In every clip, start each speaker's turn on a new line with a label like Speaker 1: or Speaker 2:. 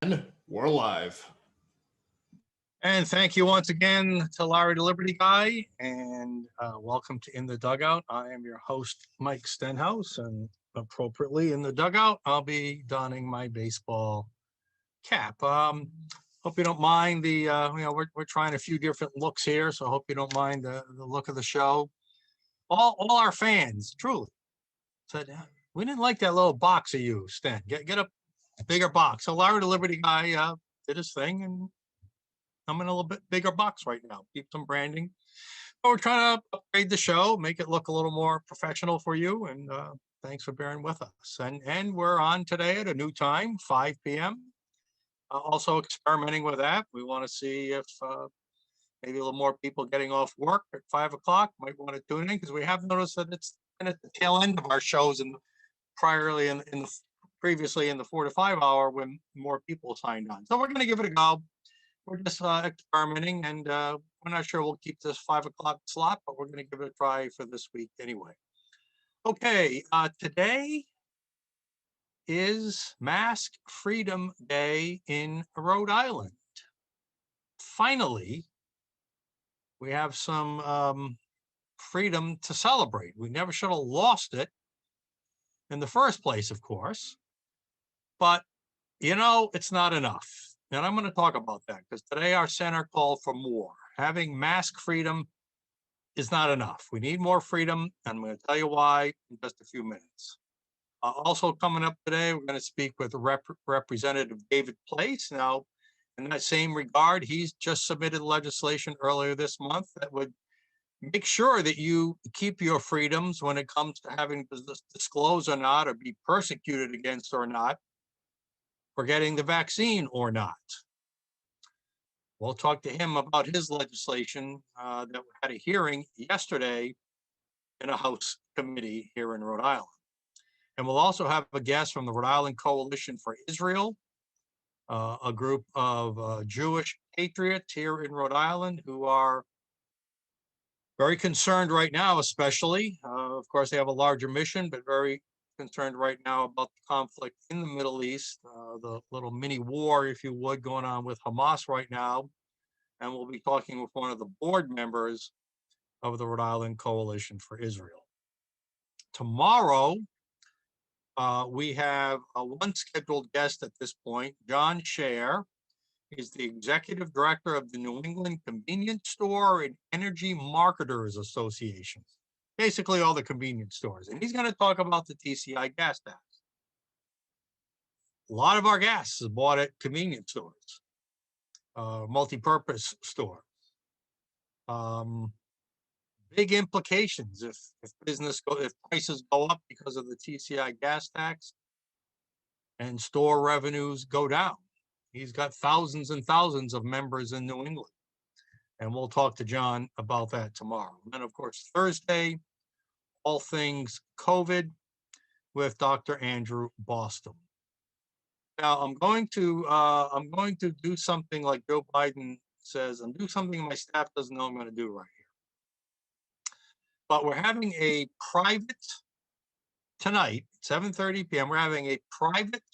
Speaker 1: And we're live.
Speaker 2: And thank you once again to Larry the Liberty Guy, and welcome to In the Dugout. I am your host, Mike Stenhouse, and appropriately in the dugout, I'll be donning my baseball cap. Hope you don't mind the, we're trying a few different looks here, so I hope you don't mind the look of the show. All our fans, truly, said, we didn't like that little box of you, Sten. Get a bigger box. So Larry the Liberty Guy did his thing, and I'm in a little bit bigger box right now. Keep some branding. But we're trying to upgrade the show, make it look a little more professional for you. And thanks for bearing with us. And we're on today at a new time, 5 p.m. Also experimenting with that. We want to see if maybe a little more people getting off work at 5 o'clock might want to tune in, because we have noticed that it's been at the tail end of our shows and previously in the 4 to 5 hour when more people signed on. So we're going to give it a go. We're just experimenting, and we're not sure we'll keep this 5 o'clock slot, but we're going to give it a try for this week anyway. Okay, today is Mask Freedom Day in Rhode Island. Finally, we have some freedom to celebrate. We never should have lost it in the first place, of course, but it's not enough. And I'm going to talk about that because today our center called for more. Having mask freedom is not enough. We need more freedom, and I'm going to tell you why in just a few minutes. Also coming up today, we're going to speak with Representative David Place. Now, in that same regard, he's just submitted legislation earlier this month that would make sure that you keep your freedoms when it comes to having to disclose or not, or be persecuted against or not, for getting the vaccine or not. We'll talk to him about his legislation that had a hearing yesterday in a House committee here in Rhode Island. And we'll also have a guest from the Rhode Island Coalition for Israel, a group of Jewish patriots here in Rhode Island who are very concerned right now, especially. Of course, they have a larger mission, but very concerned right now about the conflict in the Middle East, the little mini war, if you would, going on with Hamas right now. And we'll be talking with one of the board members of the Rhode Island Coalition for Israel. Tomorrow, we have one scheduled guest at this point, John Scher. He's the executive director of the New England Convenience Store and Energy Marketers Association. Basically all the convenience stores. And he's going to talk about the TCI gas tax. A lot of our gas is bought at convenience stores, multi-purpose stores. Big implications if prices go up because of the TCI gas tax and store revenues go down. He's got thousands and thousands of members in New England. And we'll talk to John about that tomorrow. And then, of course, Thursday, all things COVID with Dr. Andrew Boston. Now, I'm going to do something like Joe Biden says, and do something my staff doesn't know I'm going to do right here. But we're having a private tonight, 7:30 p.m. We're having a private,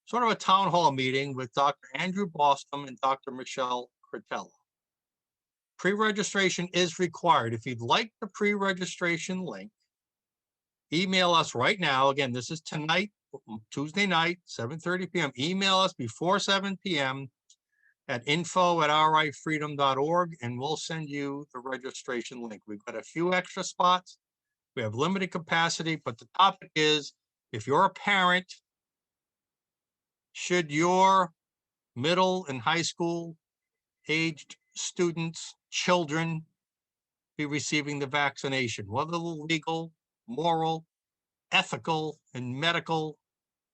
Speaker 2: sort of a town hall meeting with Dr. Andrew Boston and Dr. Michelle Cretella. Pre-registration is required. If you'd like the pre-registration link, email us right now. Again, this is tonight, Tuesday night, 7:30 p.m. Email us before 7 p.m. at info@rifreedom.org, and we'll send you the registration link. We've got a few extra spots. We have limited capacity, but the topic is, if you're a parent, should your middle and high school aged students, children, be receiving the vaccination? What are the legal, moral, ethical, and medical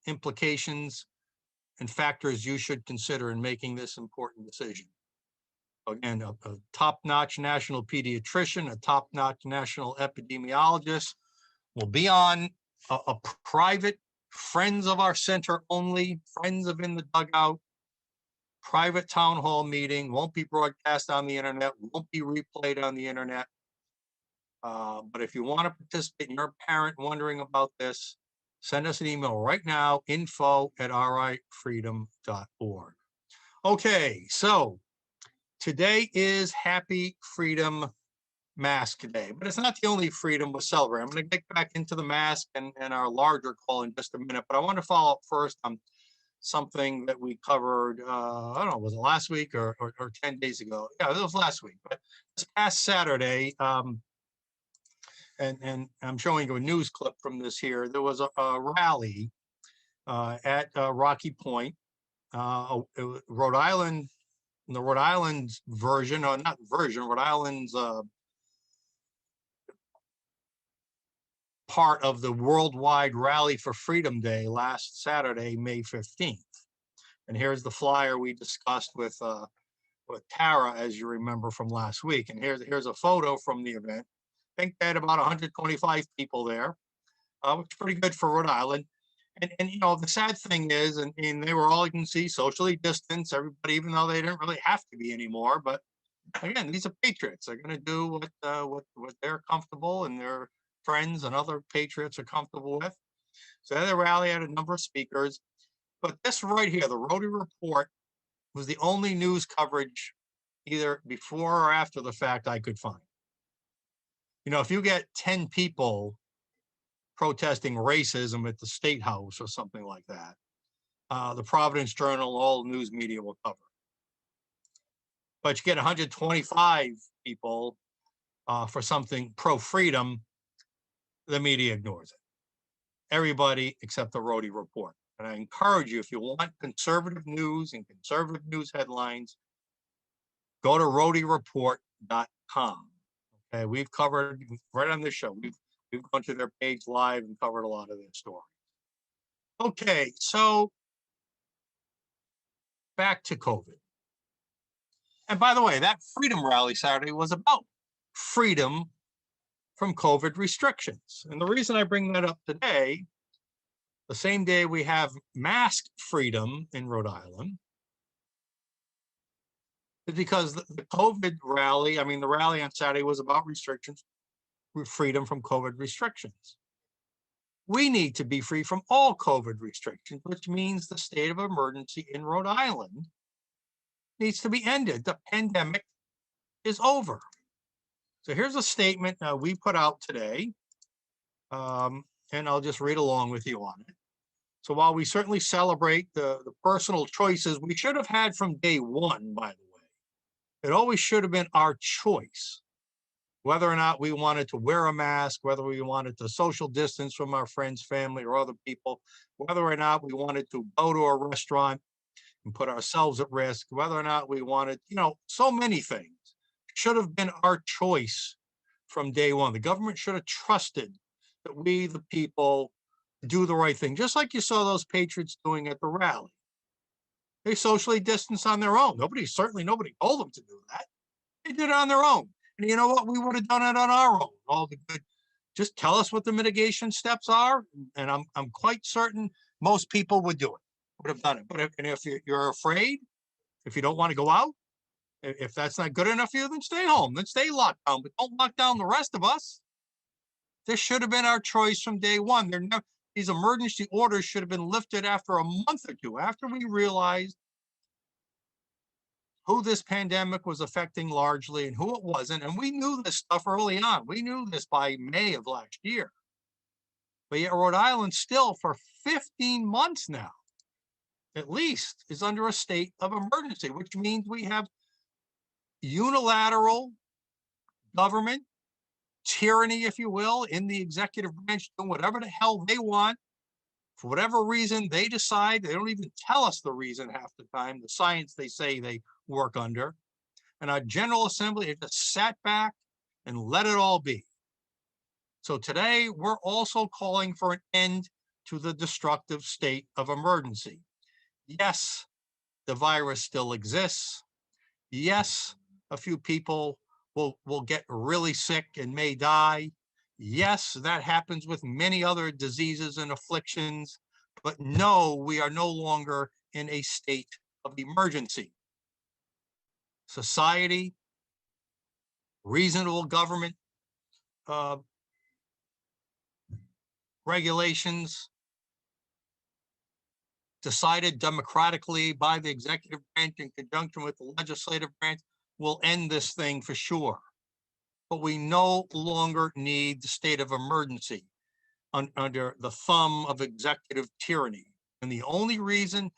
Speaker 2: implications and factors you should consider in making this important decision? Again, a top-notch national pediatrician, a top-notch national epidemiologist will be on a private, friends of our center only, friends of In the Dugout, private town hall meeting. Won't be broadcast on the internet, won't be replayed on the internet. But if you want to participate and you're a parent wondering about this, Send us an email right now, info@rifreedom.org. Okay, so today is Happy Freedom Mask Day, but it's not the only freedom we're celebrating. I'm going to get back into the mask and our larger call in just a minute, but I want to follow up first on something that we covered, I don't know, was it last week or 10 days ago? Yeah, it was last week, but this past Saturday, and I'm showing you a news clip from this here, there was a rally at Rocky Point, Rhode Island, the Rhode Island's version, or not version, Rhode Island's part of the worldwide Rally for Freedom Day last Saturday, May 15th. And here's the flyer we discussed with Tara, as you remember from last week. And here's a photo from the event. I think they had about 125 people there, which is pretty good for Rhode Island. And you know, the sad thing is, and they were all, you can see, socially distanced, everybody, even though they didn't really have to be anymore. But again, these are patriots. They're going to do what they're comfortable and their friends and other patriots are comfortable with. So the rally had a number of speakers. But this right here, the Rotary Report, was the only news coverage either before or after the fact I could find. You know, if you get 10 people protesting racism at the State House or something like that, the Providence Journal, all news media will cover. But you get 125 people for something pro-freedom, the media ignores it. Everybody except the Rotary Report. And I encourage you, if you want conservative news and conservative news headlines, go to rotaryreport.com. Okay, we've covered right on this show. We've gone to their page live and covered a lot of their stories. Okay, so back to COVID. And by the way, that Freedom Rally Saturday was about freedom from COVID restrictions. And the reason I bring that up today, the same day we have mask freedom in Rhode Island, is because the COVID rally, I mean, the rally on Saturday was about restrictions, freedom from COVID restrictions. We need to be free from all COVID restrictions, which means the state of emergency in Rhode Island needs to be ended. The pandemic is over. So here's a statement we put out today, and I'll just read along with you on it. So while we certainly celebrate the personal choices we should have had from day one, by the way, it always should have been our choice, whether or not we wanted to wear a mask, whether we wanted to social distance from our friends, family, or other people, whether or not we wanted to go to a restaurant and put ourselves at risk, whether or not we wanted, you know, so many things should have been our choice from day one. The government should have trusted that we, the people, do the right thing, just like you saw those patriots doing at the rally. They socially distanced on their own. Nobody told them to do that. They did it on their own. And you know what? We would have done it on our own. All the good. Just tell us what the mitigation steps are, and I'm quite certain most people would do it. Would have done it. But if you're afraid, if you don't want to go out, if that's not good enough for you, then stay home. Then stay locked down. But don't lock down the rest of us. This should have been our choice from day one. These emergency orders should have been lifted after a month or two, after we realized who this pandemic was affecting largely and who it wasn't. And we knew this stuff early on. We knew this by May of last year. But yet Rhode Island still, for 15 months now, at least, is under a state of emergency, which means we have unilateral government tyranny, if you will, in the executive branch, doing whatever the hell they want. For whatever reason they decide, they don't even tell us the reason half the time, the science they say they work under. And our General Assembly has just sat back and let it all be. So today we're also calling for an end to the destructive state of emergency. Yes, the virus still exists. Yes, a few people will get really sick and may die. Yes, that happens with many other diseases and afflictions, but no, we are no longer in a state of emergency. Society, reasonable government regulations, decided democratically by the executive branch in conjunction with the legislative branch, will end this thing for sure. But we no longer need the state of emergency under the thumb of executive tyranny. And the only reason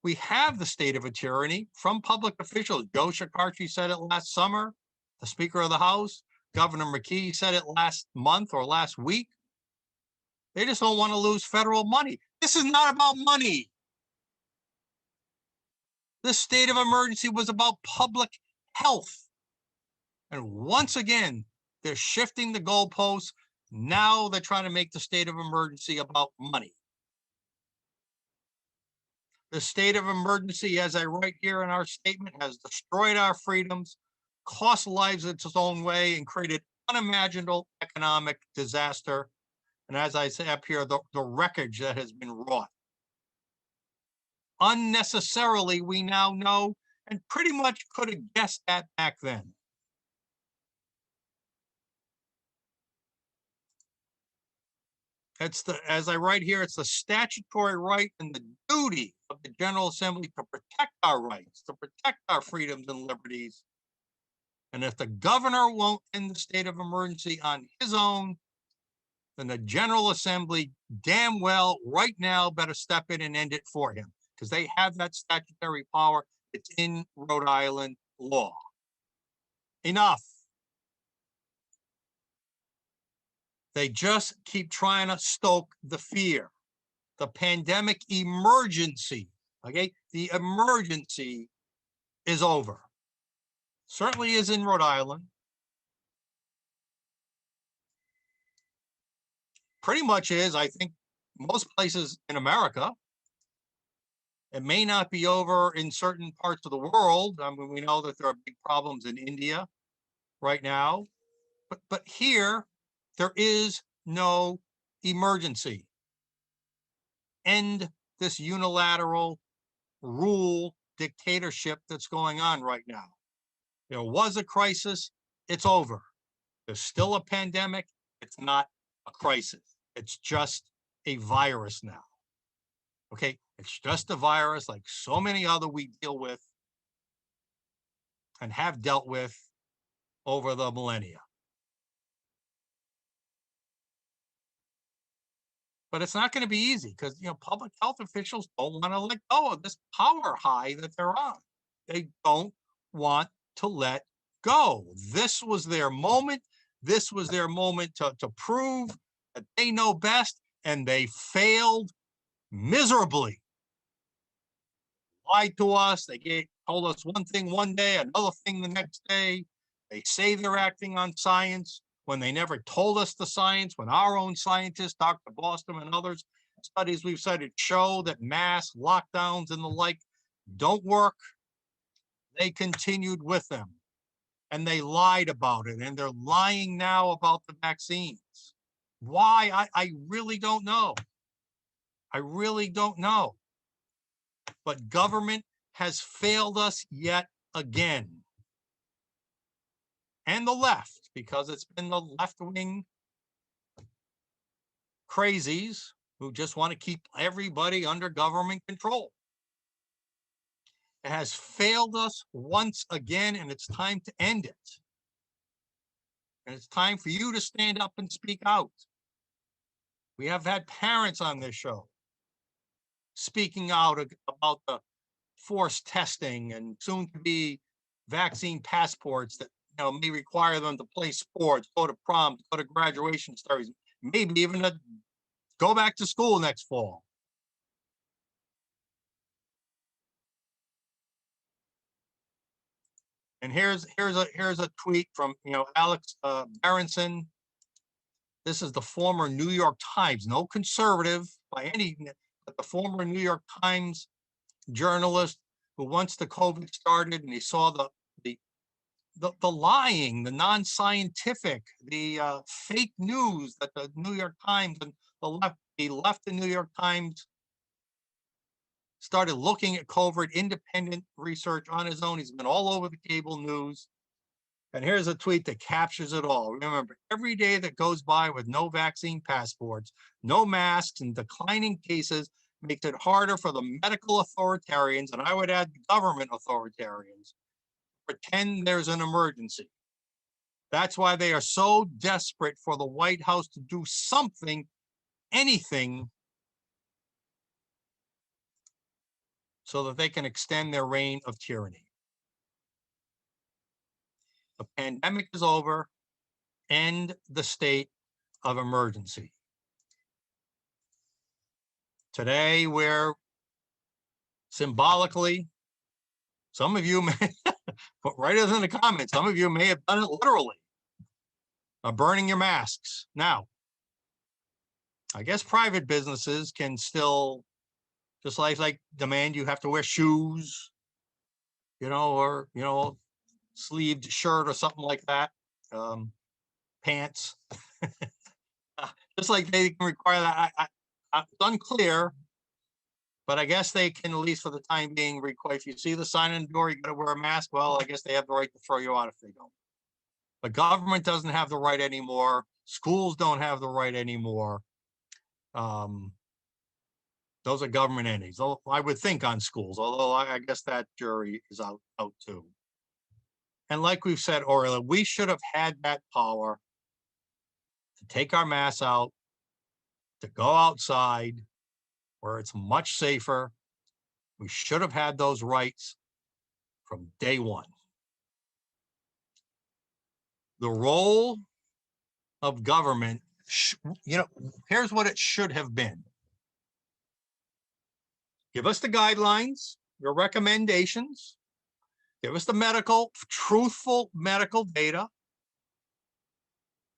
Speaker 2: we have the state of a tyranny from public officials, Joe Shekarchi said it last summer, the Speaker of the House, Governor McKee said it last month or last week. They just don't want to lose federal money. This is not about money. This state of emergency was about public health. And once again, they're shifting the goalposts. Now they're trying to make the state of emergency about money. The state of emergency, as I write here in our statement, has destroyed our freedoms, cost lives its own way, and created unimaginable economic disaster. And as I say up here, the wreckage that has been wrought. Unnecessarily, we now know, and pretty much could have guessed that back then. It's the, as I write here, it's the statutory right and the duty of the General Assembly to protect our rights, to protect our freedoms and liberties. And if the governor won't end the state of emergency on his own, then the General Assembly damn well right now better step in and end it for him, because they have that statutory power. It's in Rhode Island law. Enough. They just keep trying to stoke the fear. The pandemic emergency, okay? The emergency is over. Certainly is in Rhode Island. Pretty much is, I think, most places in America. It may not be over in certain parts of the world. I mean, we know that there are big problems in India right now, but here, there is no emergency. End this unilateral rule dictatorship that's going on right now. There was a crisis, it's over. There's still a pandemic, it's not a crisis. It's just a virus now. Okay, it's just a virus like so many other we deal with and have dealt with over the millennia. But it's not going to be easy because, you know, public health officials don't want to let go of this power high that they're on. They don't want to let go. This was their moment. This was their moment to prove that they know best, and they failed miserably. Lied to us. They told us one thing one day, another thing the next day. They say they're acting on science when they never told us the science, when our own scientists, Dr. Boston and others, studies we've cited show that mass lockdowns and the like don't work. They continued with them and they lied about it, and they're lying now about the vaccines. Why? I really don't know. I really don't know. But government has failed us yet again. And the left, because it's been the left-wing crazies who just want to keep everybody under government control. It has failed us once again, and it's time to end it. And it's time for you to stand up and speak out. We have had parents on this show speaking out about the forced testing and soon to be vaccine passports that, you know, may require them to play sports, go to prom, go to graduation studies, maybe even to go back to school next fall. And here's a tweet from, you know, Alex Berenson. This is the former New York Times, no conservative by any, but the former New York Times journalist who, once the COVID started and he saw the lying, the non-scientific, the fake news that the New York Times and he left the New York Times, started looking at COVID, independent research on his own. He's been all over the cable news. And here's a tweet that captures it all. Remember, every day that goes by with no vaccine passports, no masks, and declining cases makes it harder for the medical authoritarians, and I would add government authoritarians, pretend there's an emergency. That's why they are so desperate for the White House to do something, anything, so that they can extend their reign of tyranny. The pandemic is over. End the state of emergency. Today, we're symbolically, some of you may, put right in the comments, some of you may have done it literally, burning your masks. Now, I guess private businesses can still, just like demand you have to wear shoes, or, sleeved shirt or something like that, pants. Just like they can require that. It's unclear, but I guess they can, at least for the time being, require, if you see the sign on the door, you got to wear a mask. Well, I guess they have the right to throw you out if they don't. The government doesn't have the right anymore. Schools don't have the right anymore. Those are government entities. I would think on schools, although I guess that jury is out too. And like we've said earlier, we should have had that power to take our masks out, to go outside where it's much safer. We should have had those rights from day one. The role of government, here's what it should have been. Give us the guidelines, your recommendations. Give us the truthful medical data.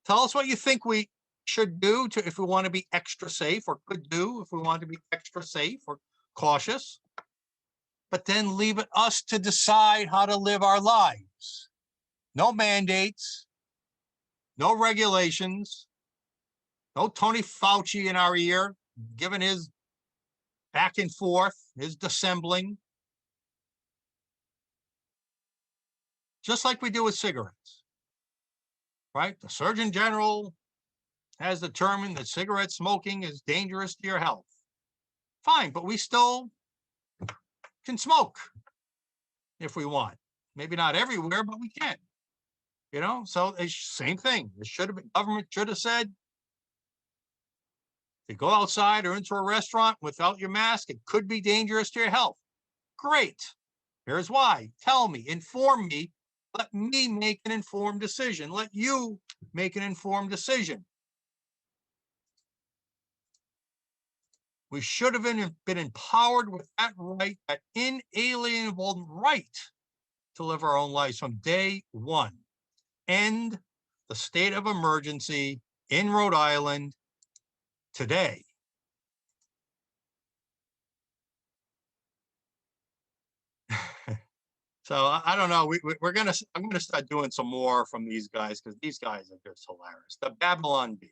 Speaker 2: Tell us what you think we should do if we want to be extra safe, or could do if we want to be extra safe or cautious. But then leave it us to decide how to live our lives. No mandates, no regulations, no Tony Fauci in our ear, giving his back and forth, his dissembling. Just like we do with cigarettes, right? The Surgeon General has determined that cigarette smoking is dangerous to your health. Fine, but we still can smoke if we want. Maybe not everywhere, but we can. So it's same thing. Government should have said, if you go outside or into a restaurant without your mask, it could be dangerous to your health. Great. Here's why. Tell me, inform me. Let me make an informed decision. Let you make an informed decision. We should have been empowered with that right, that inalienable right to live our own lives from day one. End the state of emergency in Rhode Island today. So I don't know. I'm gonna start doing some more from these guys, because these guys are just hilarious. The Babylon Bee.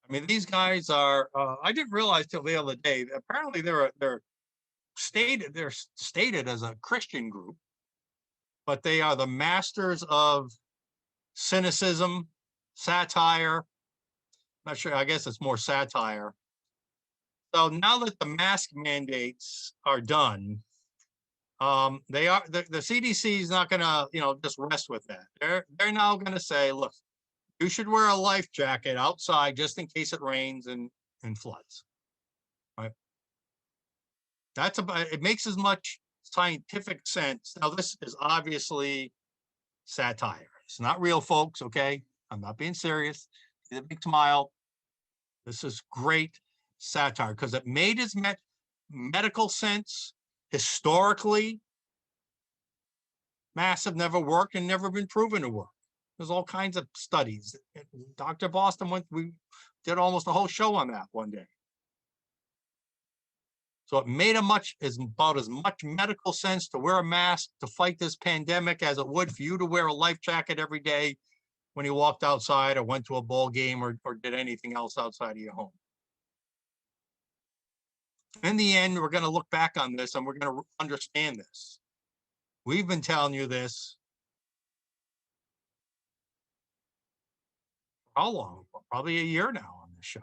Speaker 2: I mean, these guys are. I didn't realize till the other day. Apparently, they're stated as a Christian group, but they are the masters of cynicism, satire. Not sure. I guess it's more satire. So now that the mask mandates are done, the CDC is not going to, just rest with that. They're now going to say, look, you should wear a life jacket outside just in case it rains and floods. Right? It makes as much scientific sense. Now, this is obviously satire. It's not real, folks. Okay, I'm not being serious. It's a big smile. This is great satire because it made its medical sense. Historically, masks have never worked and never been proven to work. There's all kinds of studies. Dr. Boston we did almost a whole show on that one day. So it made about as much medical sense to wear a mask to fight this pandemic as it would for you to wear a life jacket every day when you walked outside or went to a ball game or did anything else outside of your home. In the end, we're going to look back on this and we're going to understand this. We've been telling you this for how long? Probably a year now on this show.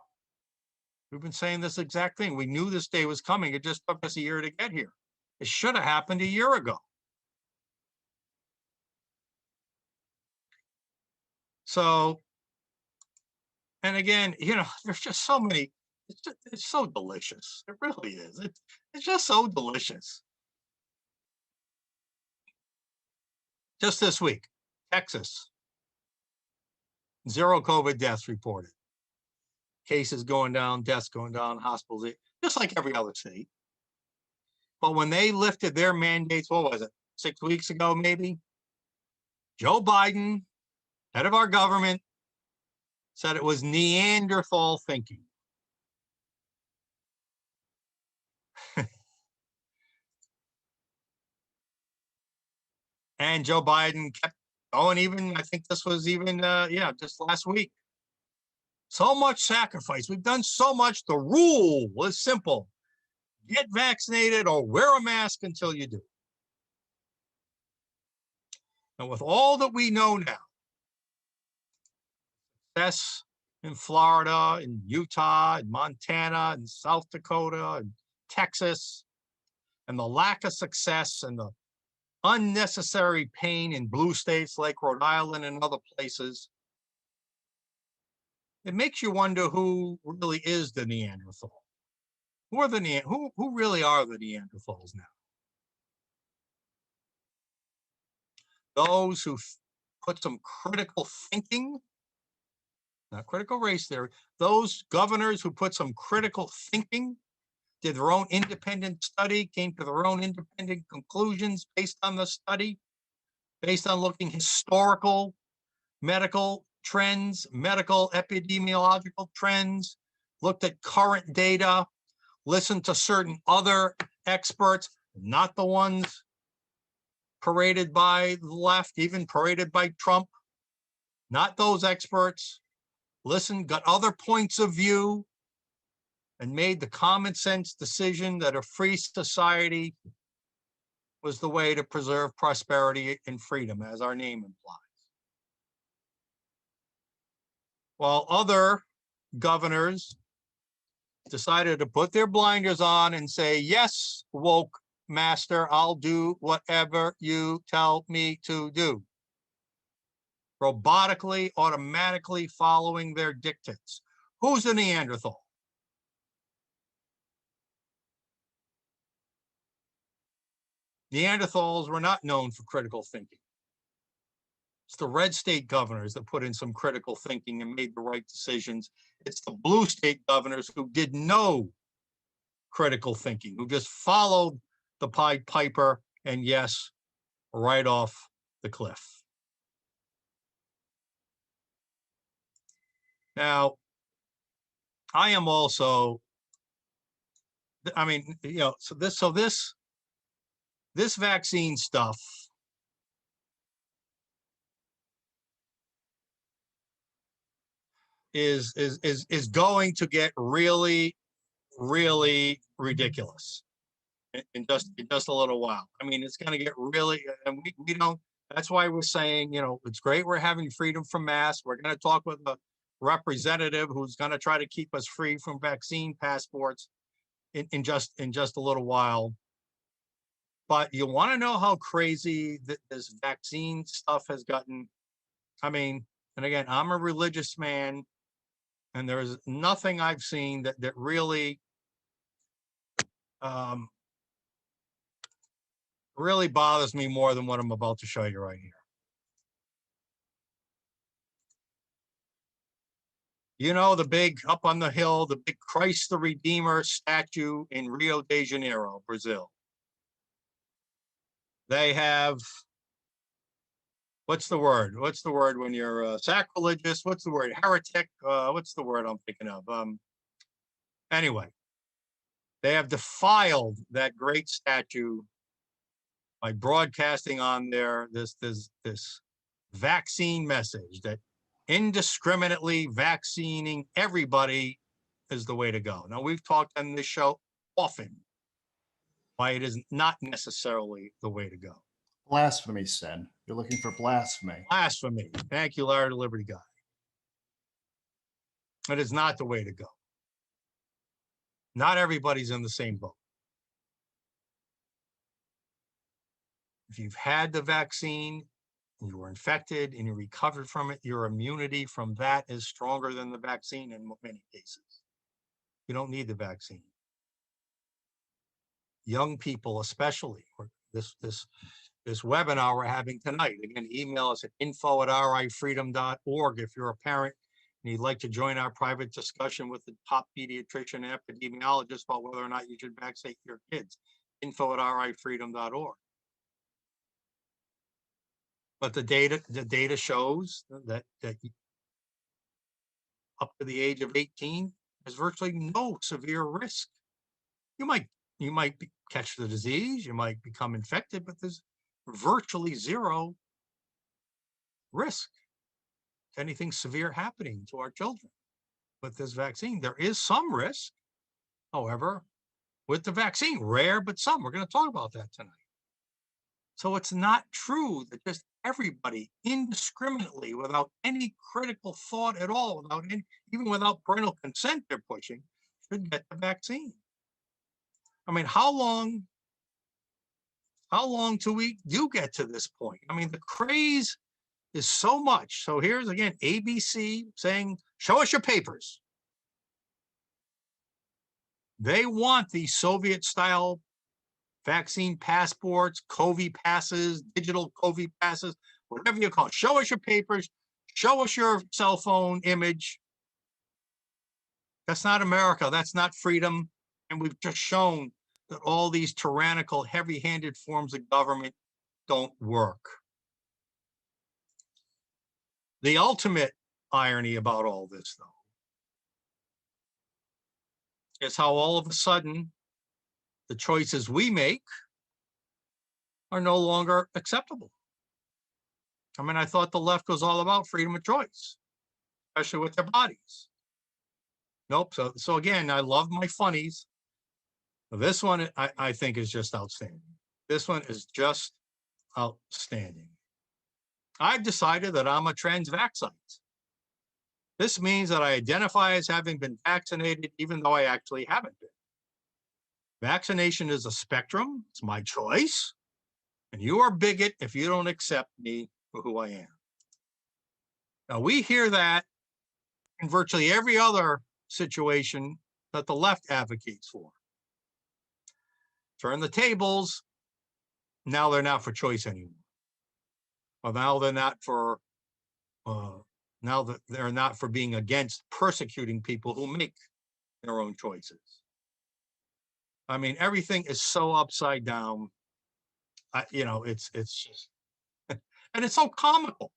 Speaker 2: We've been saying this exact thing. We knew this day was coming. It just took us a year to get here. It should have happened a year ago. So, and again, there's just so many. It's so delicious. It really is. It's just so delicious. Just this week, Texas, 0 COVID deaths reported. Cases going down, deaths going down, hospitals, just like every other state. But when they lifted their mandates, what was it, 6 weeks ago, maybe? Joe Biden, head of our government, said it was Neanderthal thinking. And Joe Biden kept going, even, I think this was even, just last week. So much sacrifice. We've done so much. The rule was simple. Get vaccinated or wear a mask until you do. And with all that we know now, success in Florida, in Utah, in Montana, in South Dakota, and Texas, and the lack of success and the unnecessary pain in blue states like Rhode Island and other places, it makes you wonder who really is the Neanderthal. Who are who really are the Neanderthals now? Those who put some critical thinking, not critical race theory, those governors who put some critical thinking, did their own independent study, came to their own independent conclusions based on the study, based on looking historical medical trends, medical epidemiological trends, looked at current data, listened to certain other experts, not the ones paraded by the left, even paraded by Trump, not those experts, listened, got other points of view, and made the common sense decision that a free society was the way to preserve prosperity and freedom, as our name implies. While other governors decided to put their blinders on and say, yes, woke master, I'll do whatever you tell me to do. Robotically, automatically following their dictates. Who's the Neanderthal? Neanderthals were not known for critical thinking. It's the red state governors that put in some critical thinking and made the right decisions. It's the blue state governors who did no critical thinking, who just followed the Pied Piper and, yes, right off the cliff. Now, I am also, so this vaccine stuff is going to get really, really ridiculous in just a little while. I mean, it's going to get really, and we don't. That's why we're saying, it's great we're having freedom from masks. We're going to talk with a representative who's going to try to keep us free from vaccine passports in just a little while. But you want to know how crazy this vaccine stuff has gotten? I mean, and again, I'm a religious man, and there's nothing I've seen that really really bothers me more than what I'm about to show you right here. The big, up on the hill, the big Christ the Redeemer statue in Rio de Janeiro, Brazil. They have, what's the word? What's the word when you're sacrilegious? What's the word? Heretic? What's the word I'm thinking of? Anyway, they have defiled that great statue by broadcasting on there this vaccine message that indiscriminately vaccinating everybody is the way to go. Now, we've talked on this show often why it is not necessarily the way to go.
Speaker 1: Blasphemy, Sen. You're looking for blasphemy.
Speaker 2: Blasphemy. Thank you, Larry, the Liberty Guy. It is not the way to go. Not everybody's in the same boat. If you've had the vaccine, and you were infected and you recovered from it, your immunity from that is stronger than the vaccine in many cases. You don't need the vaccine. Young people, especially, or this webinar we're having tonight. Again, email us at info@rifreedom.org if you're a parent and you'd like to join our private discussion with the top pediatrician and epidemiologist about whether or not you should vaccinate your kids. info@rifreedom.org. But the data shows that up to the age of 18, there's virtually no severe risk. You might catch the disease, you might become infected, but there's virtually zero risk to anything severe happening to our children with this vaccine. There is some risk, however, with the vaccine, rare, but some. We're going to talk about that tonight. So it's not true that just everybody indiscriminately, without any critical thought at all, even without parental consent they're pushing, should get the vaccine. I mean, how long till we do get to this point? I mean, the craze is so much. So here's again, ABC saying, show us your papers. They want these Soviet style vaccine passports, COVID passes, digital COVID passes, whatever you call it. Show us your papers, show us your cell phone image. That's not America, that's not freedom. And we've just shown that all these tyrannical, heavy-handed forms of government don't work. The ultimate irony about all this, though, is how all of a sudden the choices we make are no longer acceptable. I mean, I thought the left was all about freedom of choice, especially with their bodies. Nope. So again, I love my funnies. This one, I think, is just outstanding. This one is just outstanding. I've decided that I'm a transvaxxite. This means that I identify as having been vaccinated, even though I actually haven't been. Vaccination is a spectrum. It's my choice. And you are a bigot if you don't accept me for who I am. Now, we hear that in virtually every other situation that the left advocates for. Turn the tables. Now they're not for choice anymore. Well, now they're not for now that they're not for being against persecuting people who make their own choices. I mean, everything is so upside down. It's just, and it's so comical.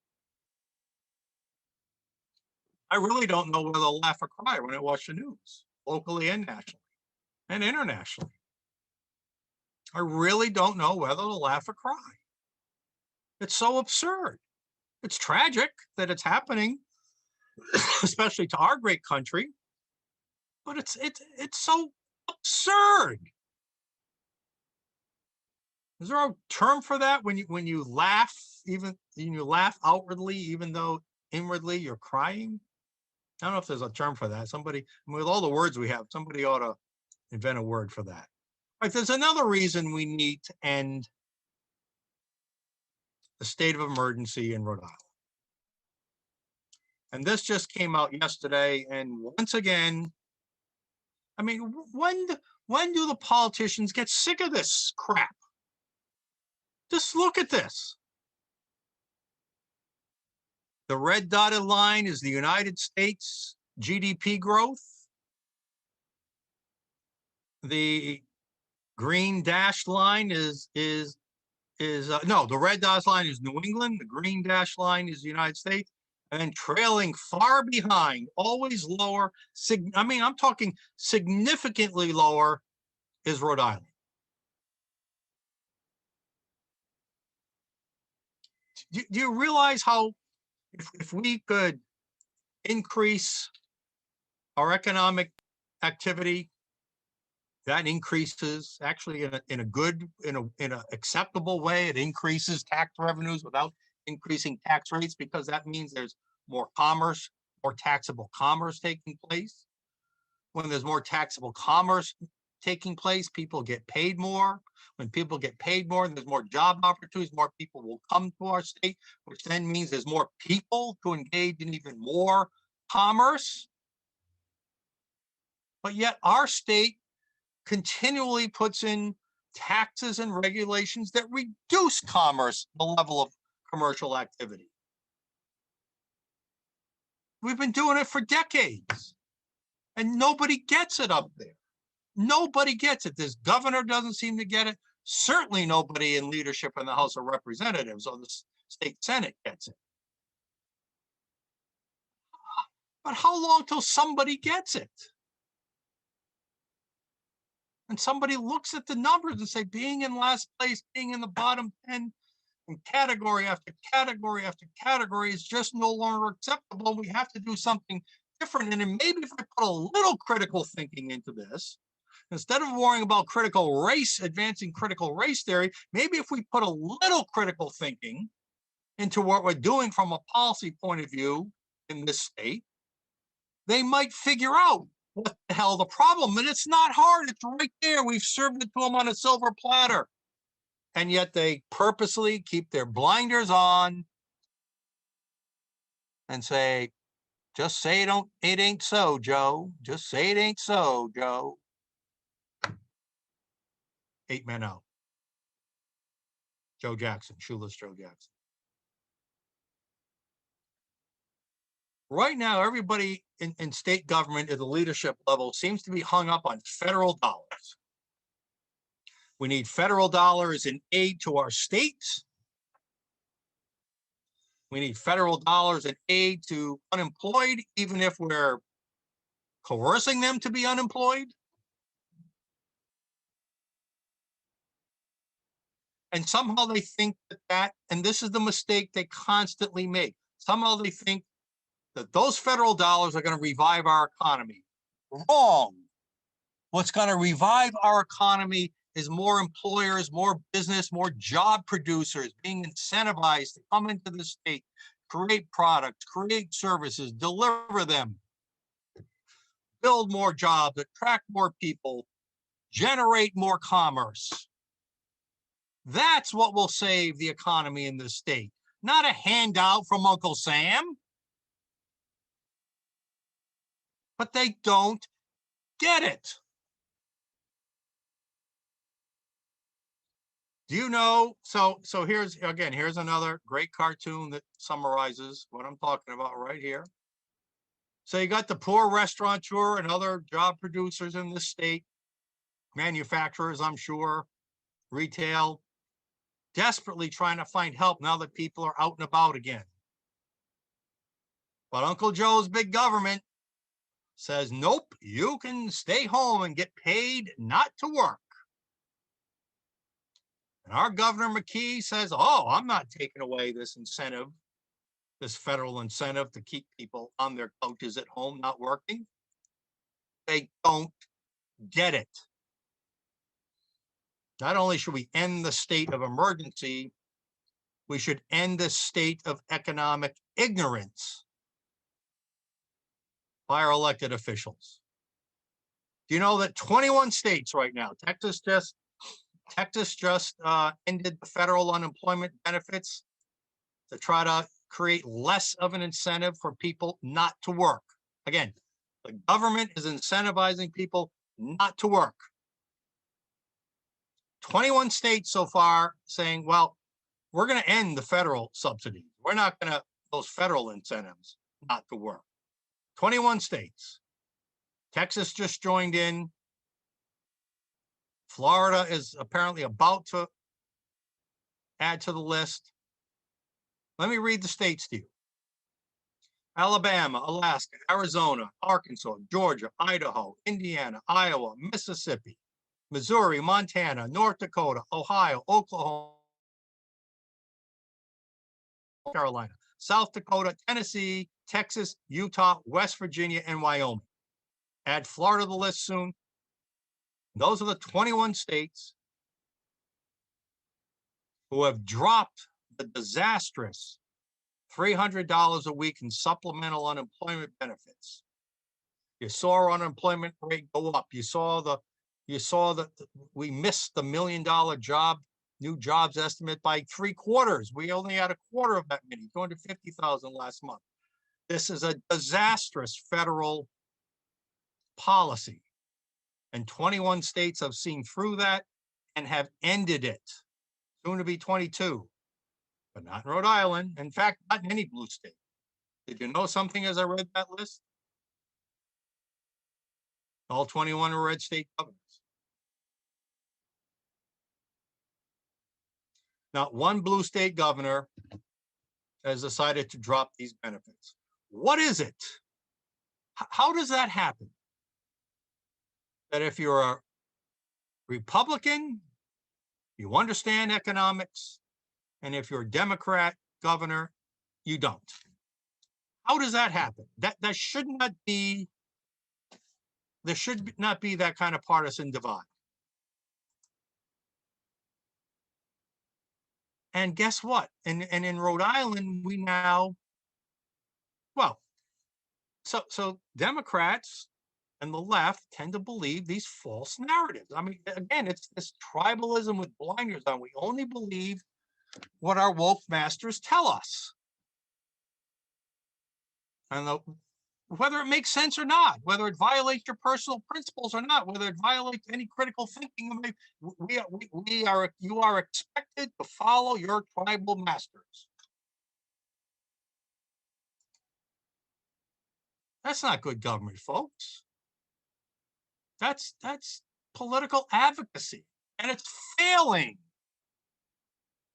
Speaker 2: I really don't know whether to laugh or cry when I watch the news, locally and nationally and internationally. I really don't know whether to laugh or cry. It's so absurd. It's tragic that it's happening, especially to our great country, but it's so absurd. Is there a term for that when you laugh, even when you laugh outwardly, even though inwardly you're crying? I don't know if there's a term for that. Somebody, with all the words we have, somebody ought to invent a word for that. Right, there's another reason we need to end the state of emergency in Rhode Island. And this just came out yesterday. And once again, I mean, when do the politicians get sick of this crap? Just look at this. The red dotted line is the United States GDP growth. The green dashed line is no, the red dashed line is New England. The green dashed line is the United States. And then trailing far behind, always lower. I'm talking significantly lower, is Rhode Island. Do you realize how, if we could increase our economic activity, that increases actually in a acceptable way. It increases tax revenues without increasing tax rates, because that means there's more commerce, more taxable commerce taking place. When there's more taxable commerce taking place, people get paid more. When people get paid more, there's more job opportunities, more people will come to our state, which then means there's more people to engage in even more commerce. But yet our state continually puts in taxes and regulations that reduce commerce, the level of commercial activity. We've been doing it for decades, and nobody gets it up there. Nobody gets it. This governor doesn't seem to get it. Certainly nobody in leadership in the House of Representatives or the state Senate gets it. But how long till somebody gets it? And somebody looks at the numbers and say, being in last place, being in the bottom 10 in category after category after category is just no longer acceptable. We have to do something different. And then maybe if I put a little critical thinking into this, instead of worrying about critical race, advancing critical race theory, maybe if we put a little critical thinking into what we're doing from a policy point of view in this state, they might figure out what the hell the problem. And it's not hard. It's right there. We've served it to them on a silver platter. And yet they purposely keep their blinders on and say, just say it ain't so, Joe. Just say it ain't so, Joe. 8 men out. Joe Jackson, shoeless Joe Jackson. Right now, everybody in state government at the leadership level seems to be hung up on federal dollars. We need federal dollars in aid to our states. We need federal dollars in aid to unemployed, even if we're coercing them to be unemployed. And somehow they think that, and this is the mistake they constantly make, somehow they think that those federal dollars are going to revive our economy. Wrong. What's going to revive our economy is more employers, more business, more job producers being incentivized to come into the state, create products, create services, deliver them, build more jobs, attract more people, generate more commerce. That's what will save the economy in this state, not a handout from Uncle Sam. But they don't get it. Do you know? So here's another great cartoon that summarizes what I'm talking about right here. So you got the poor restaurateur and other job producers in this state, manufacturers, I'm sure, retail, desperately trying to find help now that people are out and about again. But Uncle Joe's big government says, nope, you can stay home and get paid not to work. And our Governor McKee says, oh, I'm not taking away this incentive, this federal incentive to keep people on their couches at home not working. They don't get it. Not only should we end the state of emergency, we should end the state of economic ignorance by our elected officials. Do you know that 21 states right now, Texas just ended the federal unemployment benefits to try to create less of an incentive for people not to work. Again, the government is incentivizing people not to work. 21 states so far saying, well, we're going to end the federal subsidies. We're not going to, those federal incentives not to work. 21 states. Texas just joined in. Florida is apparently about to add to the list. Let me read the states to you. Alabama, Alaska, Arizona, Arkansas, Georgia, Idaho, Indiana, Iowa, Mississippi, Missouri, Montana, North Dakota, Ohio, Oklahoma, Carolina, South Dakota, Tennessee, Texas, Utah, West Virginia, and Wyoming. Add Florida to the list soon. Those are the 21 states who have dropped the disastrous $300 a week in supplemental unemployment benefits You saw unemployment rate go up. You saw that we missed the $1 million new jobs estimate by 3/4. We only had a quarter of that many, 250,000 last month. This is a disastrous federal policy. And 21 states have seen through that and have ended it. Soon to be 22, but not in Rhode Island. In fact, not in any blue state. Did you know something as I read that list? All 21 are red state governors. Not one blue state governor has decided to drop these benefits. What is it? How does that happen? That if you're a Republican, you understand economics, and if you're a Democrat governor, you don't. How does that happen? That should not be, there should not be that kind of partisan divide. And guess what? And in Rhode Island, we now, well, so Democrats and the left tend to believe these false narratives. I mean, again, it's this tribalism with blinders on. We only believe what our woke masters tell us. And whether it makes sense or not, whether it violates your personal principles or not, whether it violates any critical thinking, you are expected to follow your tribal masters. That's not good government, folks. That's political advocacy, and it's failing.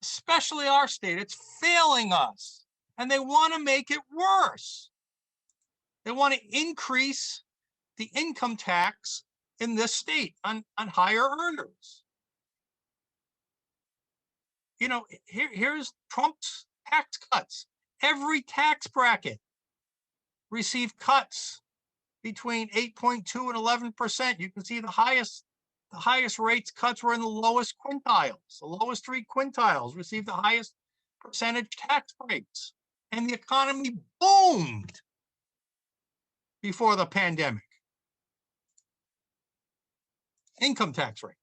Speaker 2: Especially our state, it's failing us, and they want to make it worse. They want to increase the income tax in this state on higher earners. You know, here's Trump's tax cuts. Every tax bracket received cuts between 8.2 and 11%. You can see the highest rates cuts were in the lowest quintiles. The lowest 3 quintiles received the highest percentage tax breaks, and the economy boomed before the pandemic. Income tax rate.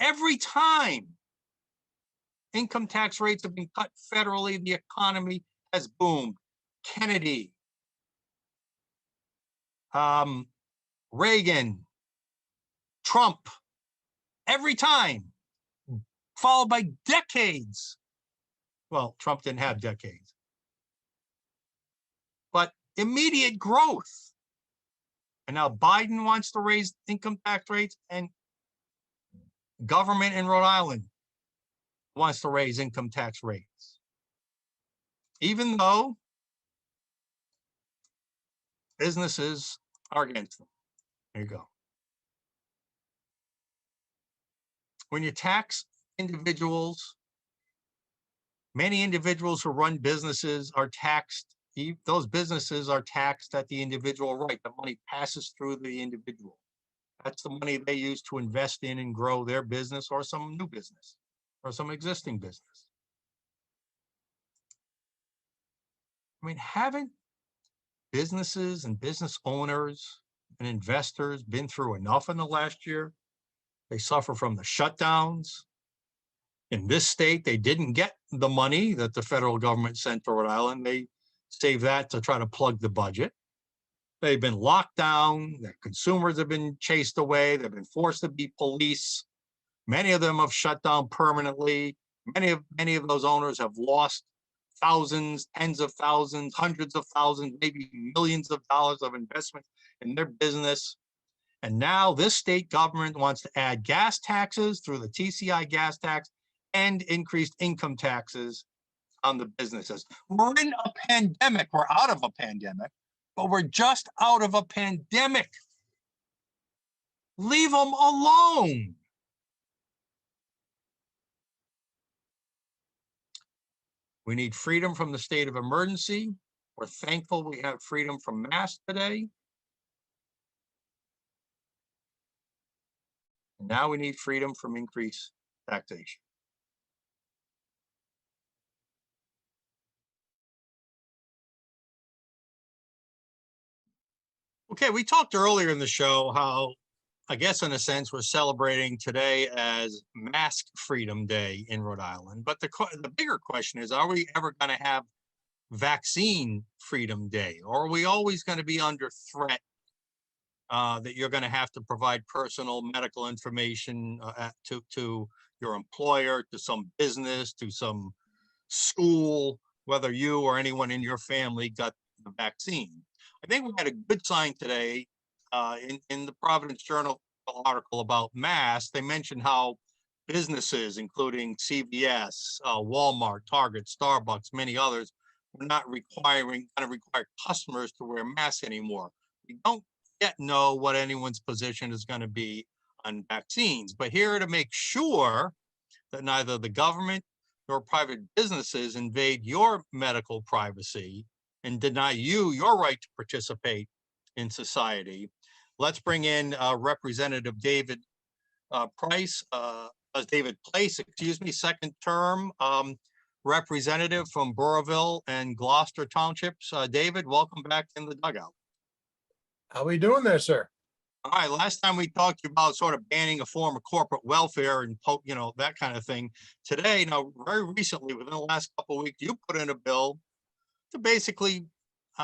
Speaker 2: Every time income tax rates have been cut federally, the economy has boomed. Kennedy, Reagan, Trump, every time, followed by decades. Well, Trump didn't have decades, but immediate growth. And now Biden wants to raise income tax rates, and government in Rhode Island wants to raise income tax rates, even though businesses are against them. There you go. When you tax individuals, many individuals who run businesses are taxed. Those businesses are taxed at the individual rate. The money passes through the individual. That's the money they use to invest in and grow their business or some new business or some existing business. I mean, haven't businesses and business owners and investors been through enough in the last year? They suffer from the shutdowns. In this state, they didn't get the money that the federal government sent to Rhode Island. They saved that to try to plug the budget. They've been locked down. Their consumers have been chased away. They've been forced to be police. Many of them have shut down permanently. Many of those owners have lost thousands, tens of thousands, hundreds of thousands, maybe millions of dollars of investment in their business. And now this state government wants to add gas taxes through the TCI gas tax and increased income taxes on the businesses. We're in a pandemic. We're out of a pandemic, but we're just out of a pandemic. Leave them alone. We need freedom from the state of emergency. We're thankful we have freedom from masks today. Now we need freedom from increased taxation. Okay, we talked earlier in the show how, I guess in a sense, we're celebrating today as Mask Freedom Day in Rhode Island. But the bigger question is, are we ever going to have Vaccine Freedom Day? Or are we always going to be under threat that you're going to have to provide personal medical information to your employer, to some business, to some school, whether you or anyone in your family got the vaccine? I think we had a good sign today in the Providence Journal article about masks. They mentioned how businesses, including CVS, Walmart, Target, Starbucks, many others, were not going to require customers to wear masks anymore. We don't yet know what anyone's position is going to be on vaccines, but here to make sure that neither the government nor private businesses invade your medical privacy and deny you your right to participate in society. Let's bring in Representative David David Place, excuse me, second term representative from Burrillville and Gloucester Townships. David, welcome back in the dugout.
Speaker 3: How are we doing there, sir?
Speaker 2: All right, last time we talked about sort of banning a form of corporate welfare and, that kind of thing. Today, now, very recently, within the last couple of weeks, you put in a bill to basically,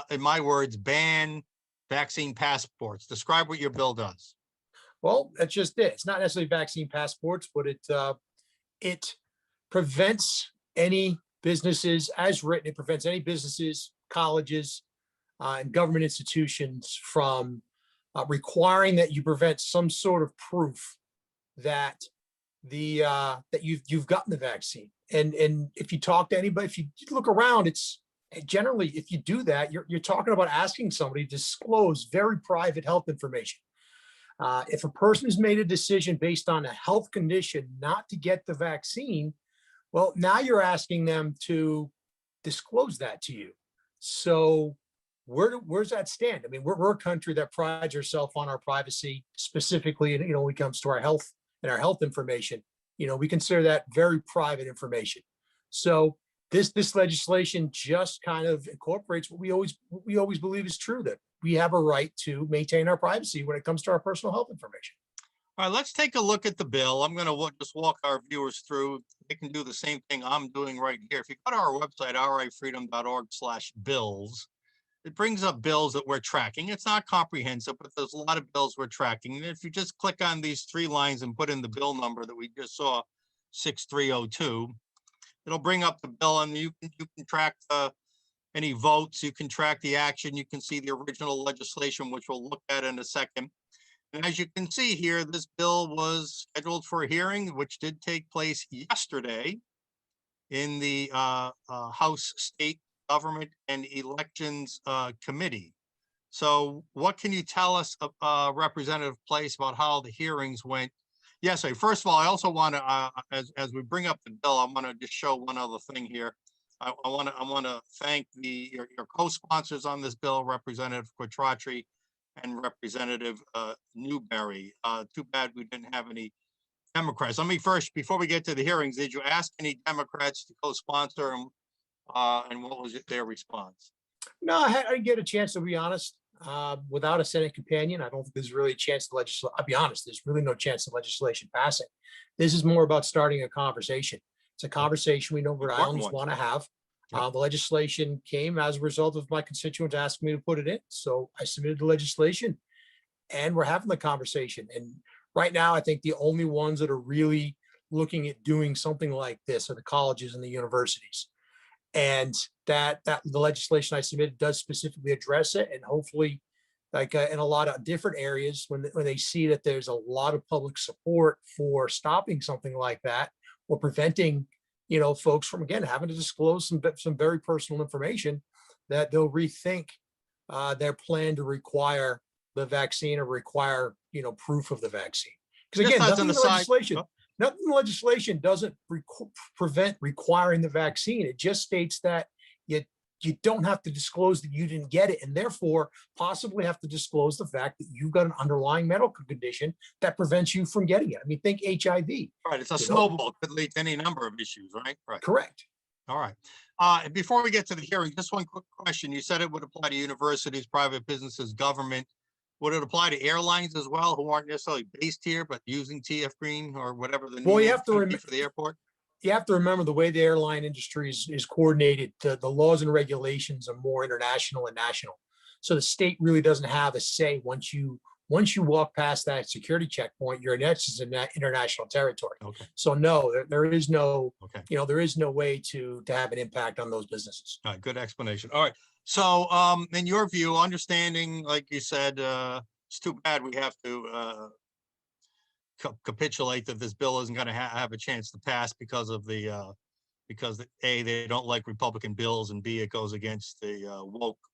Speaker 2: in my words, ban vaccine passports. Describe what your bill does.
Speaker 3: Well, that's just it. It's not necessarily vaccine passports, but it prevents any businesses, as written, it prevents any businesses, colleges, and government institutions from requiring that you prevent some sort of proof that that you've gotten the vaccine. And if you talk to anybody, if you look around, it's generally, if you do that, you're talking about asking somebody to disclose very private health information. If a person has made a decision based on a health condition not to get the vaccine, well, now you're asking them to disclose that to you. So where's that stand? I mean, we're a country that prides ourselves on our privacy, specifically, when it comes to our health and our health information. We consider that very private information. So this legislation just kind of incorporates what we always believe is true, that we have a right to maintain our privacy when it comes to our personal health information.
Speaker 2: All right, let's take a look at the bill. I'm going to just walk our viewers through. They can do the same thing I'm doing right here. If you go to our website, rifreedom.org/bills, it brings up bills that we're tracking. It's not comprehensive, but there's a lot of bills we're tracking. And if you just click on these three lines and put in the bill number that we just saw, 6302, it'll bring up the bill, and you can track any votes, you can track the action, you can see the original legislation, which we'll look at in a second. And as you can see here, this bill was scheduled for a hearing, which did take place yesterday in the House State Government and Elections Committee. So what can you tell us, Representative Place, about how the hearings went? Yes, first of all, I also want to, as we bring up the bill, I want to just show one other thing here. I want to thank your co-sponsors on this bill, Representative Quattrocchi and Representative Newberry. Too bad we didn't have any Democrats. Let me first, before we get to the hearings, did you ask any Democrats to co-sponsor, and what was their response?
Speaker 3: No, I didn't get a chance, to be honest. Without a Senate companion, I don't think there's really a chance to legislate. I'll be honest, there's really no chance of legislation passing. This is more about starting a conversation. It's a conversation we know Rhode Islanders want to have. The legislation came as a result of my constituents asking me to put it in. So I submitted the legislation, and we're having the conversation. And right now, I think the only ones that are really looking at doing something like this are the colleges and the universities. And that the legislation I submitted does specifically address it. And hopefully, like in a lot of different areas, when they see that there's a lot of public support for stopping something like that, or preventing folks from, again, having to disclose some very personal information, that they'll rethink their plan to require the vaccine, or require proof of the vaccine. Because again, nothing in the legislation doesn't prevent requiring the vaccine. It just states that you don't have to disclose that you didn't get it, and therefore possibly have to disclose the fact that you've got an underlying medical condition that prevents you from getting it. I mean, think HIV.
Speaker 2: Right, it's a snowball. It could lead to any number of issues, right? Right.
Speaker 3: Correct.
Speaker 2: All right. Before we get to the hearing, just one quick question. You said it would apply to universities, private businesses, government. would it apply to airlines as well, who aren't necessarily based here, but using TF Green or whatever the
Speaker 3: Well, you
Speaker 2: name
Speaker 3: have to
Speaker 2: would be
Speaker 3: rem-
Speaker 2: for the airport?
Speaker 3: you have to remember the way the airline industry is coordinated, the laws and regulations are more international and national. So the state really doesn't have a say. Once you walk past that security checkpoint, you're in essence in that international territory.
Speaker 2: Okay,
Speaker 3: So no, there is no,
Speaker 2: okay.
Speaker 3: there is no way to have an impact on those businesses.
Speaker 2: All right, good explanation. All right. So, in your view, understanding, like you said, it's too bad we have to capitulate that this bill isn't going to have a chance to pass because of because A, they don't like Republican bills, and B, it goes against the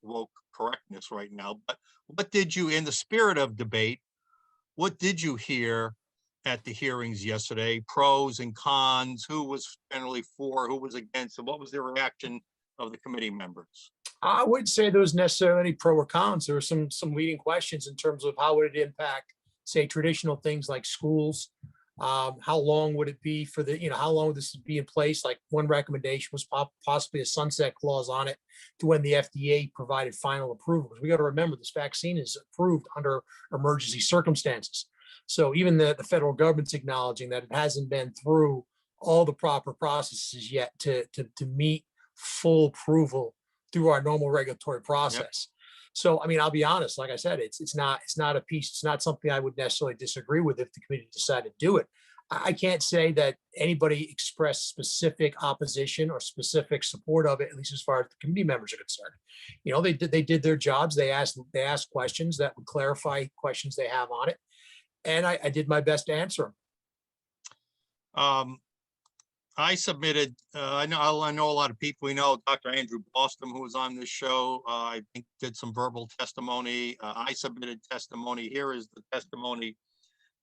Speaker 2: woke correctness right now. But what did you, in the spirit of debate, what did you hear at the hearings yesterday? Pros and cons, who was generally for, who was against, and what was the reaction of the committee members?
Speaker 3: I wouldn't say there was necessarily any pro or cons. There were some leading questions in terms of how would it impact, say, traditional things like schools. How long would it be for how long would this be in place? Like one recommendation was possibly a sunset clause on it to when the FDA provided final approval. Because we got to remember this vaccine is approved under emergency circumstances. So even the federal government's acknowledging that it hasn't been through all the proper processes yet to meet full approval through our normal regulatory process. So, I mean, I'll be honest, like I said, it's not a piece, it's not something I would necessarily disagree with if the committee decided to do it. I can't say that anybody expressed specific opposition or specific support of it, at least as far as the committee members are concerned. They did their jobs. They asked questions that would clarify questions they have on it. And I did my best to answer them.
Speaker 2: I submitted, I know a lot of people. We know Dr. Andrew Boston, who was on this show, I think did some verbal testimony. I submitted testimony. Here is the testimony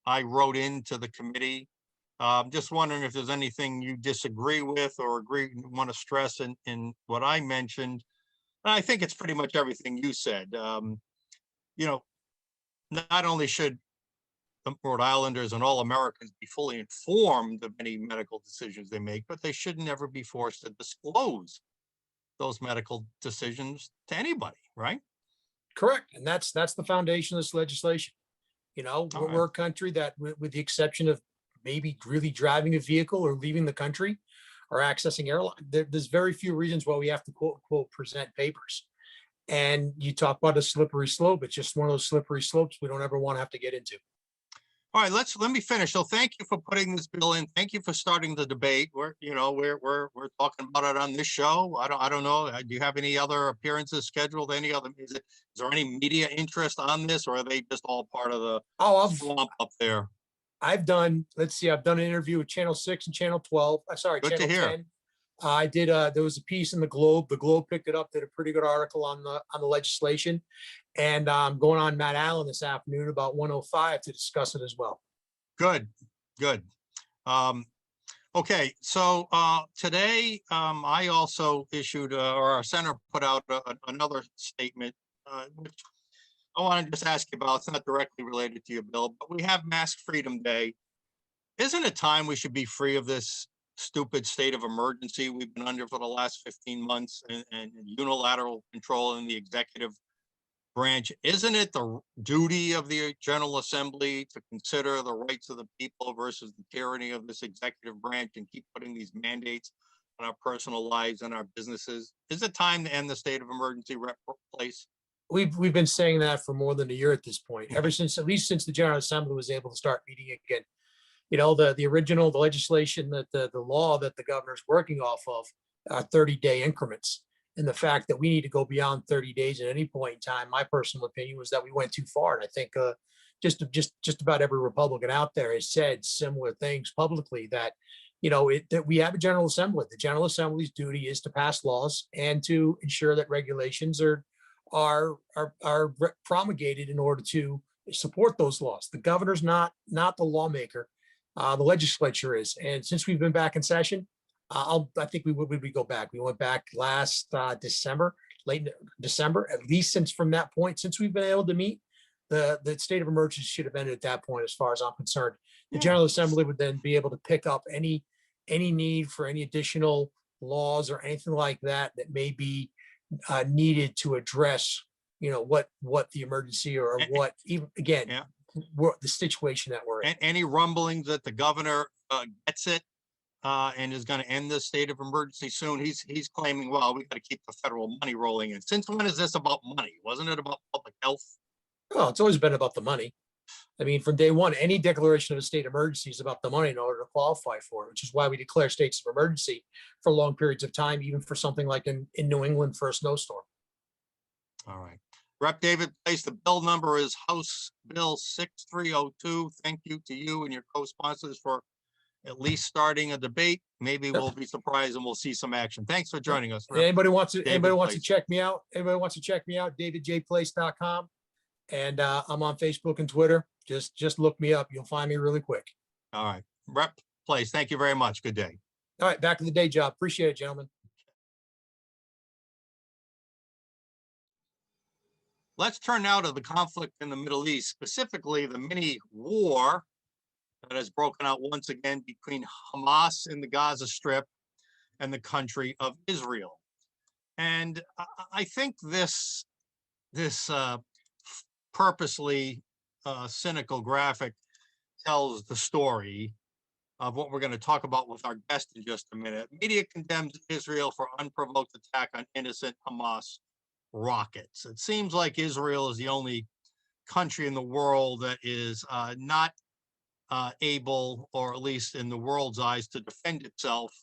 Speaker 2: I wrote into the committee. Just wondering if there's anything you disagree with or want to stress in what I mentioned. And I think it's pretty much everything you said. Not only should Rhode Islanders and all Americans be fully informed of any medical decisions they make, but they should never be forced to disclose those medical decisions to anybody, right?
Speaker 3: Correct. And that's the foundation of this legislation. We're a country that, with the exception of maybe really driving a vehicle or leaving the country or accessing airline, there's very few reasons why we have to quote unquote present papers. And you talk about a slippery slope. It's just one of those slippery slopes we don't ever want to have to get into.
Speaker 2: All right, let me finish. So thank you for putting this bill in. Thank you for starting the debate. We're talking about it on this show. I don't know. Do you have any other appearances scheduled? Is there any media interest on this, or are they just all part of the swamp up there?
Speaker 3: I've done an interview with Channel 6 and Channel 12. Sorry,
Speaker 2: Good
Speaker 3: Channel
Speaker 2: to hear.
Speaker 3: 10. I did. There was a piece in the Globe. The Globe picked it up. Did a pretty good article on the legislation, and I'm going on Matt Allen this afternoon about 1:05 to discuss it as well.
Speaker 2: Good. Okay, so today I also issued, or our center put out another statement, which I want to just ask you about. It's not directly related to your bill, but we have Mask Freedom Day. Isn't it time we should be free of this stupid state of emergency we've been under for the last 15 months and unilateral control in the executive branch? Isn't it the duty of the General Assembly to consider the rights of the people versus the tyranny of this executive branch and keep putting these mandates on our personal lives and our businesses? Is it time to end the state of emergency place?
Speaker 3: We've been saying that for more than a year at this point, at least since the General Assembly was able to start meeting again. The legislation that the law that the governor's working off of are 30-day increments. And the fact that we need to go beyond 30 days at any point in time, my personal opinion was that we went too far. And I think just about every Republican out there has said similar things publicly that, that we have a General Assembly. The General Assembly's duty is to pass laws and to ensure that regulations are promulgated in order to support those laws. The governor's not the lawmaker. The legislature is. And since we've been back in session, I think we go back. We went back last December, late December, at least from that point, since we've been able to meet, the state of emergency should have ended at that point, as far as I'm concerned. The General Assembly would then be able to pick up any need for any additional laws or anything like that may be needed to address what the emergency or what even again,
Speaker 2: Yeah.
Speaker 3: what the situation that we're in.
Speaker 2: Any rumblings that the governor gets it and is going to end the state of emergency soon? He's claiming, well, we got to keep the federal money rolling in. Since when is this about money? Wasn't it about public health?
Speaker 3: Well, it's always been about the money. I mean, from day one, any declaration of a state emergency is about the money in order to qualify for it, which is why we declare states of emergency for long periods of time, even for something like in New England for a snowstorm.
Speaker 2: All right. Rep. David Place, the bill number is House Bill 6302. Thank you to you and your co-sponsors for at least starting a debate. Maybe we'll be surprised and we'll see some action. Thanks for joining us. Rep.
Speaker 3: Anybody wants to
Speaker 2: Place.
Speaker 3: check me out? Anybody wants to check me out? davidjplace.com. And I'm on Facebook and Twitter. Just look me up. You'll find me really quick.
Speaker 2: All right. Rep. Place, thank you very much. Good day.
Speaker 3: All right, back to the day job. Appreciate it, gentlemen.
Speaker 2: Let's turn now to the conflict in the Middle East, specifically the mini war that has broken out once again between Hamas in the Gaza Strip and the country of Israel. And I think this purposely cynical graphic tells the story of what we're going to talk about with our guest in just a minute. Media condemns Israel for unprovoked attack on innocent Hamas rockets. It seems like Israel is the only country in the world that is not able, or at least in the world's eyes, to defend itself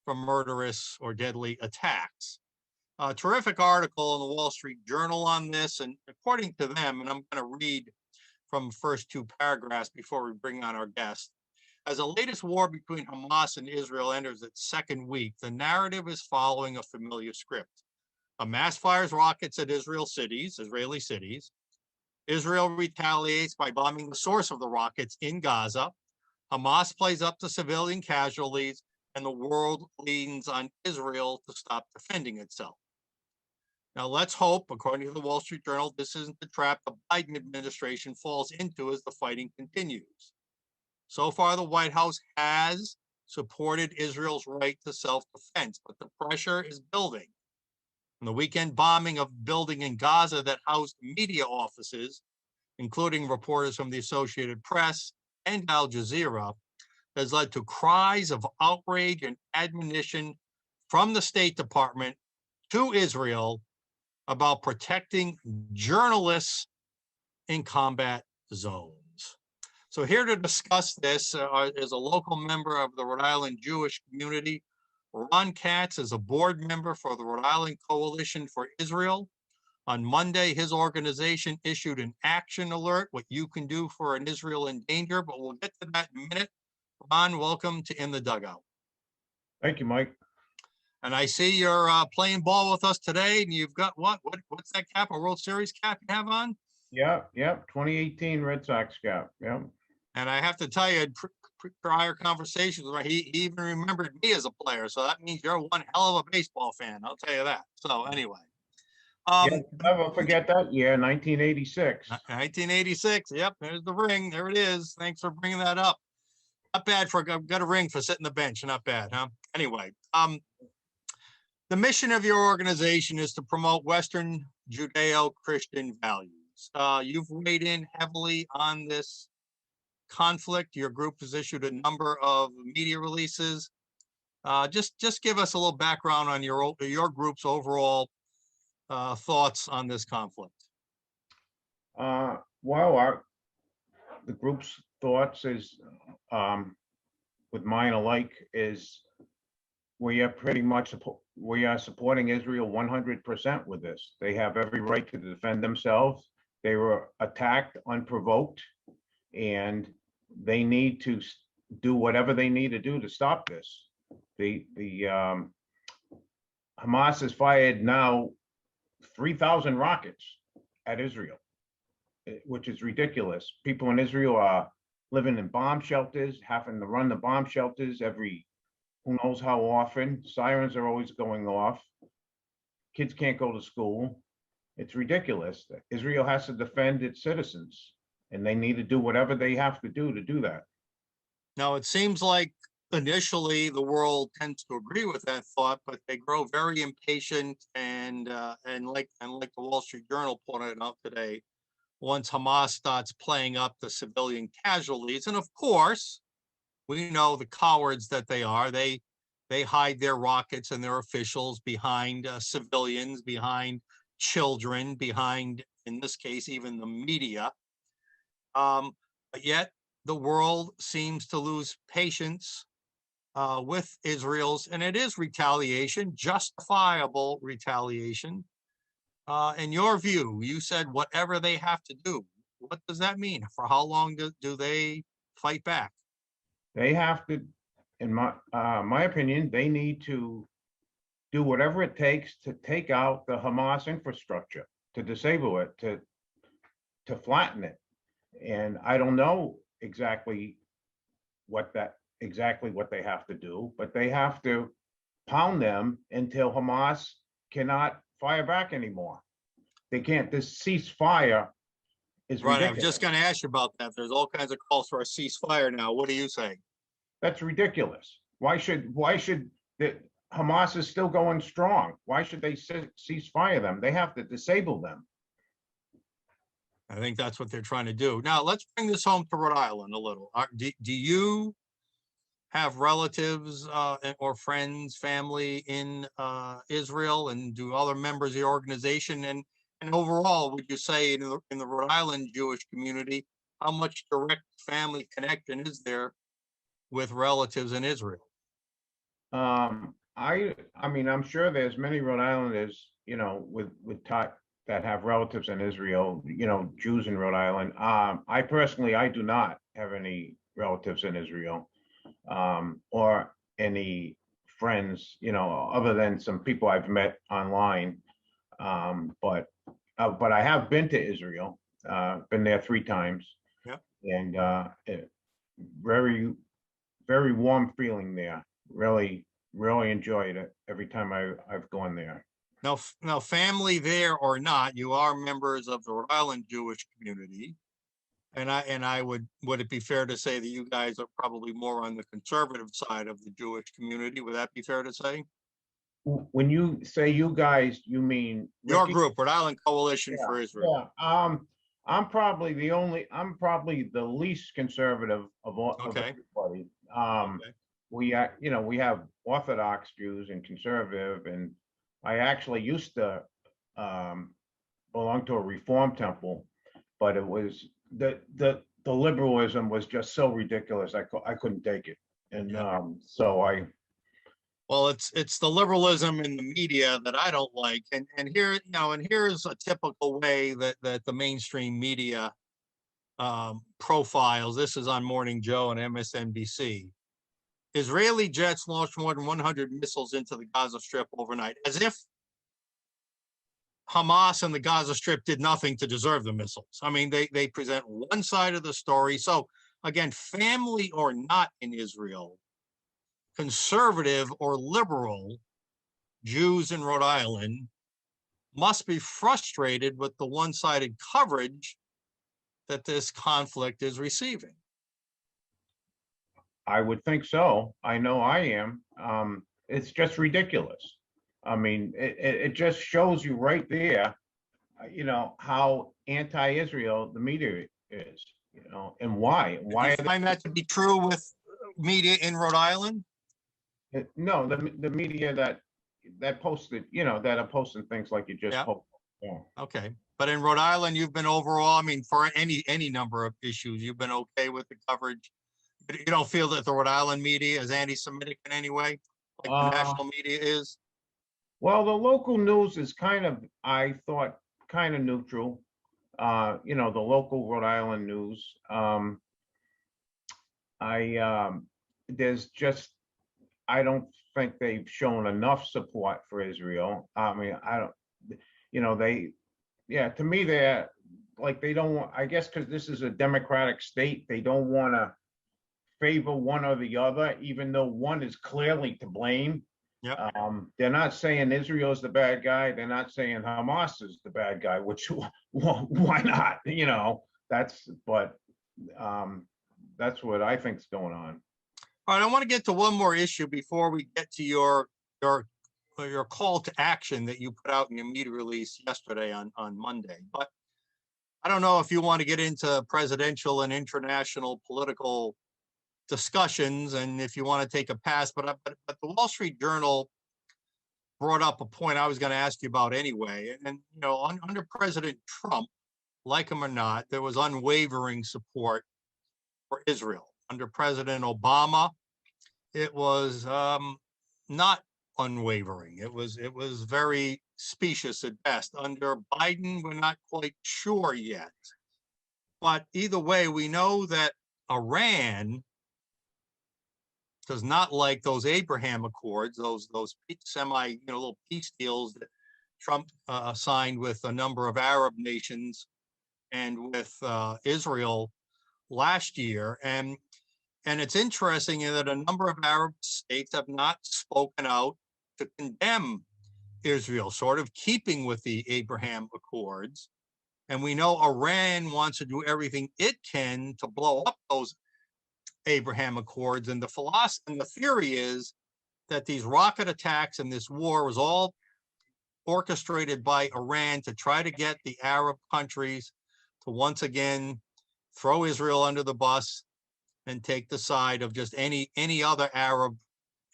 Speaker 2: from murderous or deadly attacks. A terrific article in the Wall Street Journal on this, and according to them, and I'm going to read from the first two paragraphs before we bring on our guest. As the latest war between Hamas and Israel enters its second week, the narrative is following a familiar script. Hamas fires rockets at Israeli cities. Israel retaliates by bombing the source of the rockets in Gaza. Hamas plays up to civilian casualties, and the world leans on Israel to stop defending itself. Now, let's hope, according to the Wall Street Journal, this isn't the trap the Biden administration falls into as the fighting continues. So far, the White House has supported Israel's right to self-defense, but the pressure is building. And the weekend bombing of a building in Gaza that housed media offices, including reporters from the Associated Press and Al Jazeera, has led to cries of outrage and admonition from the State Department to Israel about protecting journalists in combat zones. So here to discuss this is a local member of the Rhode Island Jewish community. Ron Katz is a board member for the Rhode Island Coalition for Israel. On Monday, his organization issued an action alert, what you can do for an Israel in danger, but we'll get to that in a minute. Ron, welcome to In the Dugout.
Speaker 4: Thank you, Mike.
Speaker 2: And I see you're playing ball with us today, and you've got what's that cap? A World Series cap you have on?
Speaker 4: Yeah, 2018 Red Sox cap. Yeah.
Speaker 2: And I have to tell you, prior conversations, he even remembered me as a player. So that means you're one hell of a baseball fan. I'll tell you that. So anyway.
Speaker 4: Never forget that year, 1986.
Speaker 2: 1986. Yep, there's the ring. There it is. Thanks for bringing that up. Not bad for got a ring for sitting the bench. Not bad, huh? Anyway, the mission of your organization is to promote Western Judeo-Christian values. You've weighed in heavily on this conflict. Your group has issued a number of media releases. Just give us a little background on your group's overall thoughts on this conflict.
Speaker 4: Well, the group's thoughts is, with mine alike, is we are supporting Israel 100% with this. They have every right to defend themselves. They were attacked unprovoked, and they need to do whatever they need to do to stop this. The Hamas has fired now 3,000 rockets at Israel, which is ridiculous. People in Israel are living in bomb shelters, having to run the bomb shelters every who knows how often. Sirens are always going off. Kids can't go to school. It's ridiculous. Israel has to defend its citizens, and they need to do whatever they have to do that.
Speaker 2: Now, it seems like initially the world tends to agree with that thought, but they grow very impatient and like the Wall Street Journal pointed out today, once Hamas starts playing up the civilian casualties, and of course, we know the cowards that they are. They hide their rockets and their officials behind civilians, behind children, behind, in this case, even the media. But yet the world seems to lose patience with Israel's, and it is retaliation, justifiable retaliation. In your view, you said whatever they have to do. What does that mean? For how long do they fight back?
Speaker 4: They have to, in my opinion, they need to do whatever it takes to take out the Hamas infrastructure, to disable it, to flatten it. And I don't know exactly what they have to do, but they have to pound them until Hamas cannot fire back anymore. They can't. This ceasefire is
Speaker 2: Right, I
Speaker 4: ridiculous.
Speaker 2: was just going to ask you about that. There's all kinds of calls for a ceasefire now. What do you say?
Speaker 4: That's ridiculous. Why should the Hamas is still going strong? Why should they cease fire them? They have to disable them.
Speaker 2: I think that's what they're trying to do. Now, let's bring this home to Rhode Island a little. Do you have relatives or friends, family in Israel, and do other members of the organization? And overall, would you say in the Rhode Island Jewish community, how much direct family connection is there with relatives in Israel?
Speaker 4: I mean, I'm sure there's many Rhode Islanders, with that have relatives in Israel, Jews in Rhode Island. I personally, I do not have any relatives in Israel, or any friends, other than some people I've met online. But I have been to Israel, been there 3 times.
Speaker 2: Yeah.
Speaker 4: And very, very warm feeling there. Really enjoyed it every time I've gone there.
Speaker 2: Now, family there or not, you are members of the Rhode Island Jewish community. And would it be fair to say that you guys are probably more on the conservative side of the Jewish community? Would that be fair to say?
Speaker 4: When you say you guys, you mean
Speaker 2: Your
Speaker 4: Ricky?
Speaker 2: group, Rhode Island Coalition for Israel.
Speaker 4: Yeah. I'm probably the least conservative of
Speaker 2: Okay.
Speaker 4: everybody.
Speaker 2: Okay.
Speaker 4: We have Orthodox Jews and conservative, and I actually used to belong to a Reform temple, but it was the liberalism was just so ridiculous. I couldn't take it, and
Speaker 2: Yeah.
Speaker 4: so I.
Speaker 2: Well, it's the liberalism in the media that I don't like, and here's a typical way that the mainstream media profiles. This is on Morning Joe and MSNBC. Israeli jets launched more than 100 missiles into the Gaza Strip overnight, as if Hamas and the Gaza Strip did nothing to deserve the missiles. I mean, they present one side of the story. So again, family or not in Israel, conservative or liberal Jews in Rhode Island must be frustrated with the one-sided coverage that this conflict is receiving.
Speaker 4: I would think so. I know I am. It's just ridiculous. I mean, it just shows you right there, how anti-Israel the media is, and why. Why?
Speaker 2: Do you find that to be true with media in Rhode Island?
Speaker 4: No, the media that posted, that are posting things like you just posted. Yeah.
Speaker 2: Okay, but in Rhode Island, you've been overall, I mean, for any number of issues, you've been okay with the coverage. You don't feel that the Rhode Island media is anti-Semitic in any way, like the national media is?
Speaker 4: Well, the local news is I thought, kind of neutral. The local Rhode Island news. I don't think they've shown enough support for Israel. I mean, to me, they're like, they don't want, I guess, because this is a democratic state, they don't want to favor one or the other, even though one is clearly to blame.
Speaker 2: Yep.
Speaker 4: They're not saying Israel is the bad guy. They're not saying Hamas is the bad guy, which, why not? That's what I think is going on.
Speaker 2: All right, I want to get to one more issue before we get to your call to action that you put out in your media release yesterday on Monday. But I don't know if you want to get into presidential and international political discussions, and if you want to take a pass. But the Wall Street Journal brought up a point I was going to ask you about anyway. And you know, under President Trump, like him or not, there was unwavering support for Israel. Under President Obama, it was not unwavering. It was very specious at best. Under Biden, we're not quite sure yet. But either way, we know that Iran does not like those Abraham Accords, those semi, little peace deals that Trump signed with a number of Arab nations and with Israel last year. And it's interesting that a number of Arab states have not spoken out to condemn Israel, sort of keeping with the Abraham Accords. And we know Iran wants to do everything it can to blow up those Abraham Accords. And the theory is that these rocket attacks and this war was all orchestrated by Iran to try to get the Arab countries to once again throw Israel under the bus and take the side of just any other Arab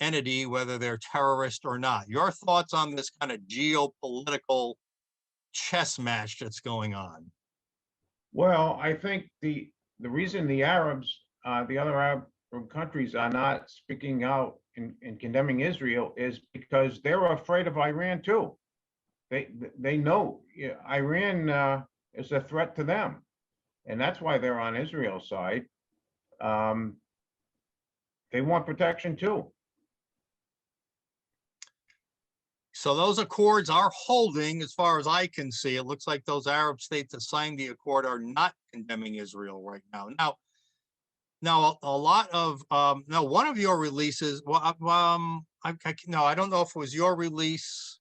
Speaker 2: entity, whether they're terrorist or not. Your thoughts on this kind of geopolitical chess match that's going on?
Speaker 4: Well, I think the reason the Arabs, the other Arab countries are not speaking out and condemning Israel is because they're afraid of Iran too. They know Iran is a threat to them, and that's why they're on Israel's side. They want protection too.
Speaker 2: So those accords are holding, as far as I can see. It looks like those Arab states that signed the accord are not condemning Israel right now. Now a lot of now one of your releases. Well, I don't know if it was your release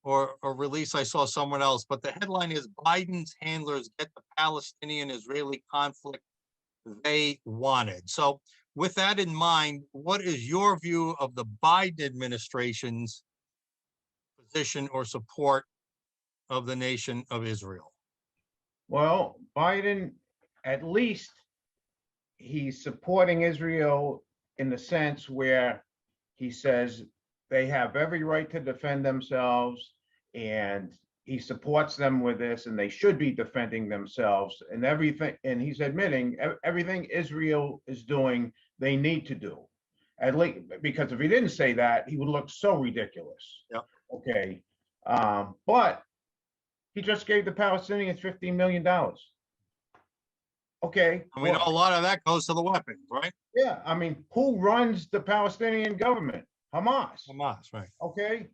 Speaker 2: or a release I saw someone else, but the headline is Biden's handlers get the Palestinian-Israeli conflict they wanted. So with that in mind, what is your view of the Biden administration's position or support of the nation of Israel?
Speaker 4: Well, Biden, at least he's supporting Israel in the sense where he says they have every right to defend themselves, and he supports them with this, and they should be defending themselves and everything. And he's admitting everything Israel is doing, they need to do. At least, because if he didn't say that, he would look so ridiculous.
Speaker 2: Yep.
Speaker 4: Okay. But he just gave the Palestinians $15 million. Okay.
Speaker 2: And we know a lot of that goes to the weapons, right?
Speaker 4: Yeah. I mean, who runs the Palestinian government? Hamas.
Speaker 2: Hamas, right.
Speaker 4: Okay.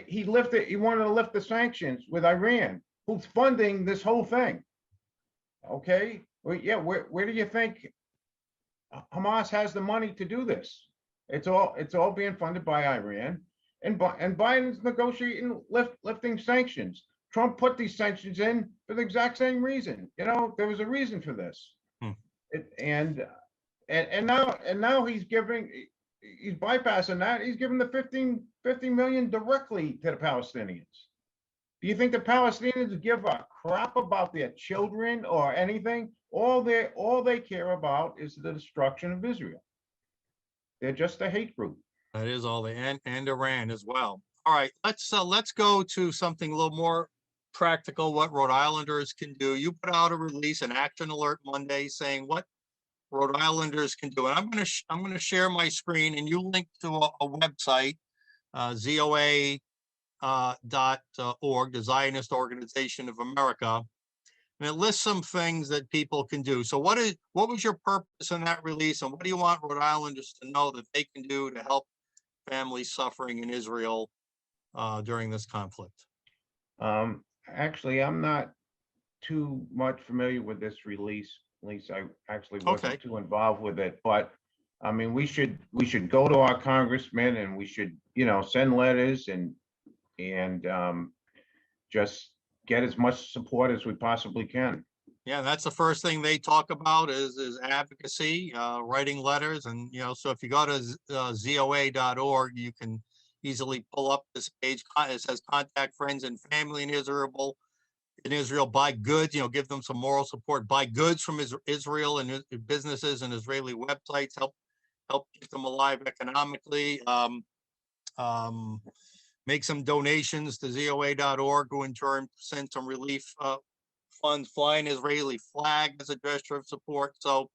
Speaker 4: He wanted to lift the sanctions with Iran, who's funding this whole thing. Okay. Well, yeah, where do you think Hamas has the money to do this? It's all being funded by Iran, and Biden's negotiating lifting sanctions. Trump put these sanctions in for the exact same reason. There was a reason for this. And now he's bypassing that. He's giving the 50 million directly to the Palestinians. Do you think the Palestinians give a crap about their children or anything? All they care about is the destruction of Israel. They're just a hate group.
Speaker 2: That is all they, and Iran as well. All right, let's go to something a little more practical. What Rhode Islanders can do. You put out a release, an action alert Monday, saying what Rhode Islanders can do. And I'm going to share my screen, and you link to a website, ZOA.org, the Zionist Organization of America, and it lists some things that people can do. So what was your purpose in that release, and what do you want Rhode Islanders to know that they can do to help families suffering in Israel during this conflict?
Speaker 4: Actually, I'm not too much familiar with this release. At least I actually wasn't too involved with it. But I mean, we should go to our congressmen, and we should send letters and just get as much support as we possibly can.
Speaker 2: Yeah, that's the first thing they talk about is advocacy, writing letters. And, so if you go to ZOA.org, you can easily pull up this page. It says contact friends and family in Israel, buy goods, give them some moral support, buy goods from Israel and businesses and Israeli websites, help keep them alive economically. Make some donations to ZOA.org, who in turn send some relief funds, fly an Israeli flag as a gesture of support. So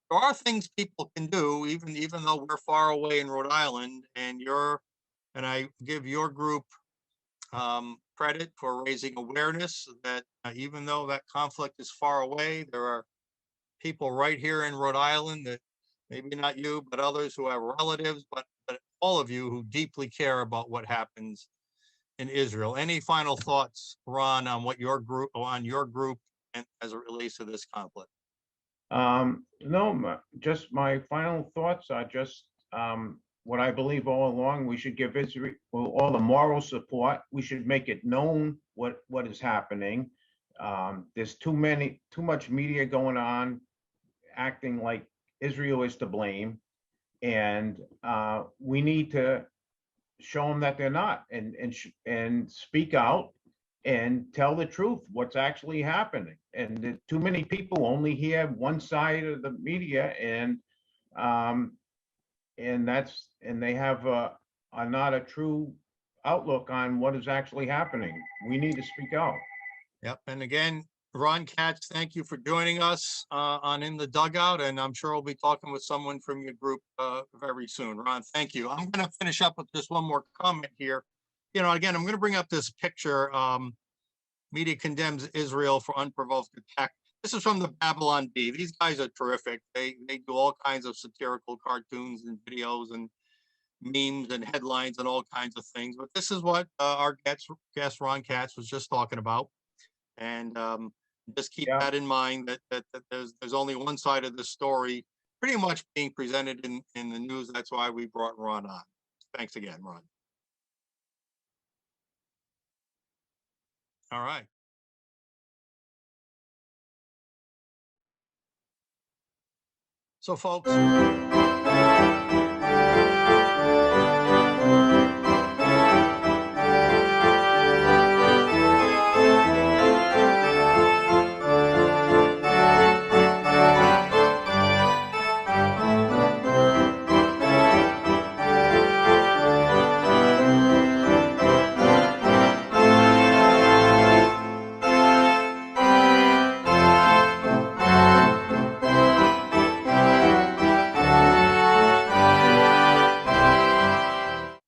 Speaker 2: there are things people can do, even though we're far away in Rhode Island, and I give your group credit for raising awareness that even though that conflict is far away, there are people right here in Rhode Island that maybe not you, but others who have relatives, but all of you who deeply care about what happens in Israel. Any final thoughts, Ron, on your group and as it relates to this conflict?
Speaker 4: No, just my final thoughts are just what I believe all along. We should give Israel all the moral support. We should make it known what is happening. There's too much media going on, acting like Israel is to blame, and we need to show them that they're not, and speak out and tell the truth, what's actually happening. And too many people only hear one side of the media, and they have are not a true outlook on what is actually happening. We need to speak out.
Speaker 2: Yep. And again, Ron Katz, thank you for joining us on In the Dugout, and I'm sure we'll be talking with someone from your group very soon. Ron, thank you. I'm going to finish up with just one more comment here. Again, I'm going to bring up this picture. Media condemns Israel for unprovoked attack. This is from the Babylon Bee. These guys are terrific. They do all kinds of satirical cartoons and videos and memes and headlines and all kinds of things. But this is what our guest Ron Katz was just talking about. And just keep that in mind, that there's only one side of the story pretty much being presented in the news. That's why we brought Ron on. Thanks again, Ron. All right. So, folks.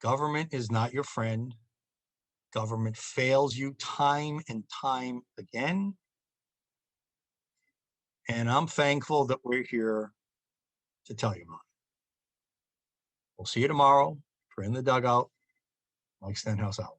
Speaker 2: Government is not your friend. Government fails you time and time again. And I'm thankful that we're here to tell you about it. We'll see you tomorrow for In the Dugout. Mike Stenhouse out.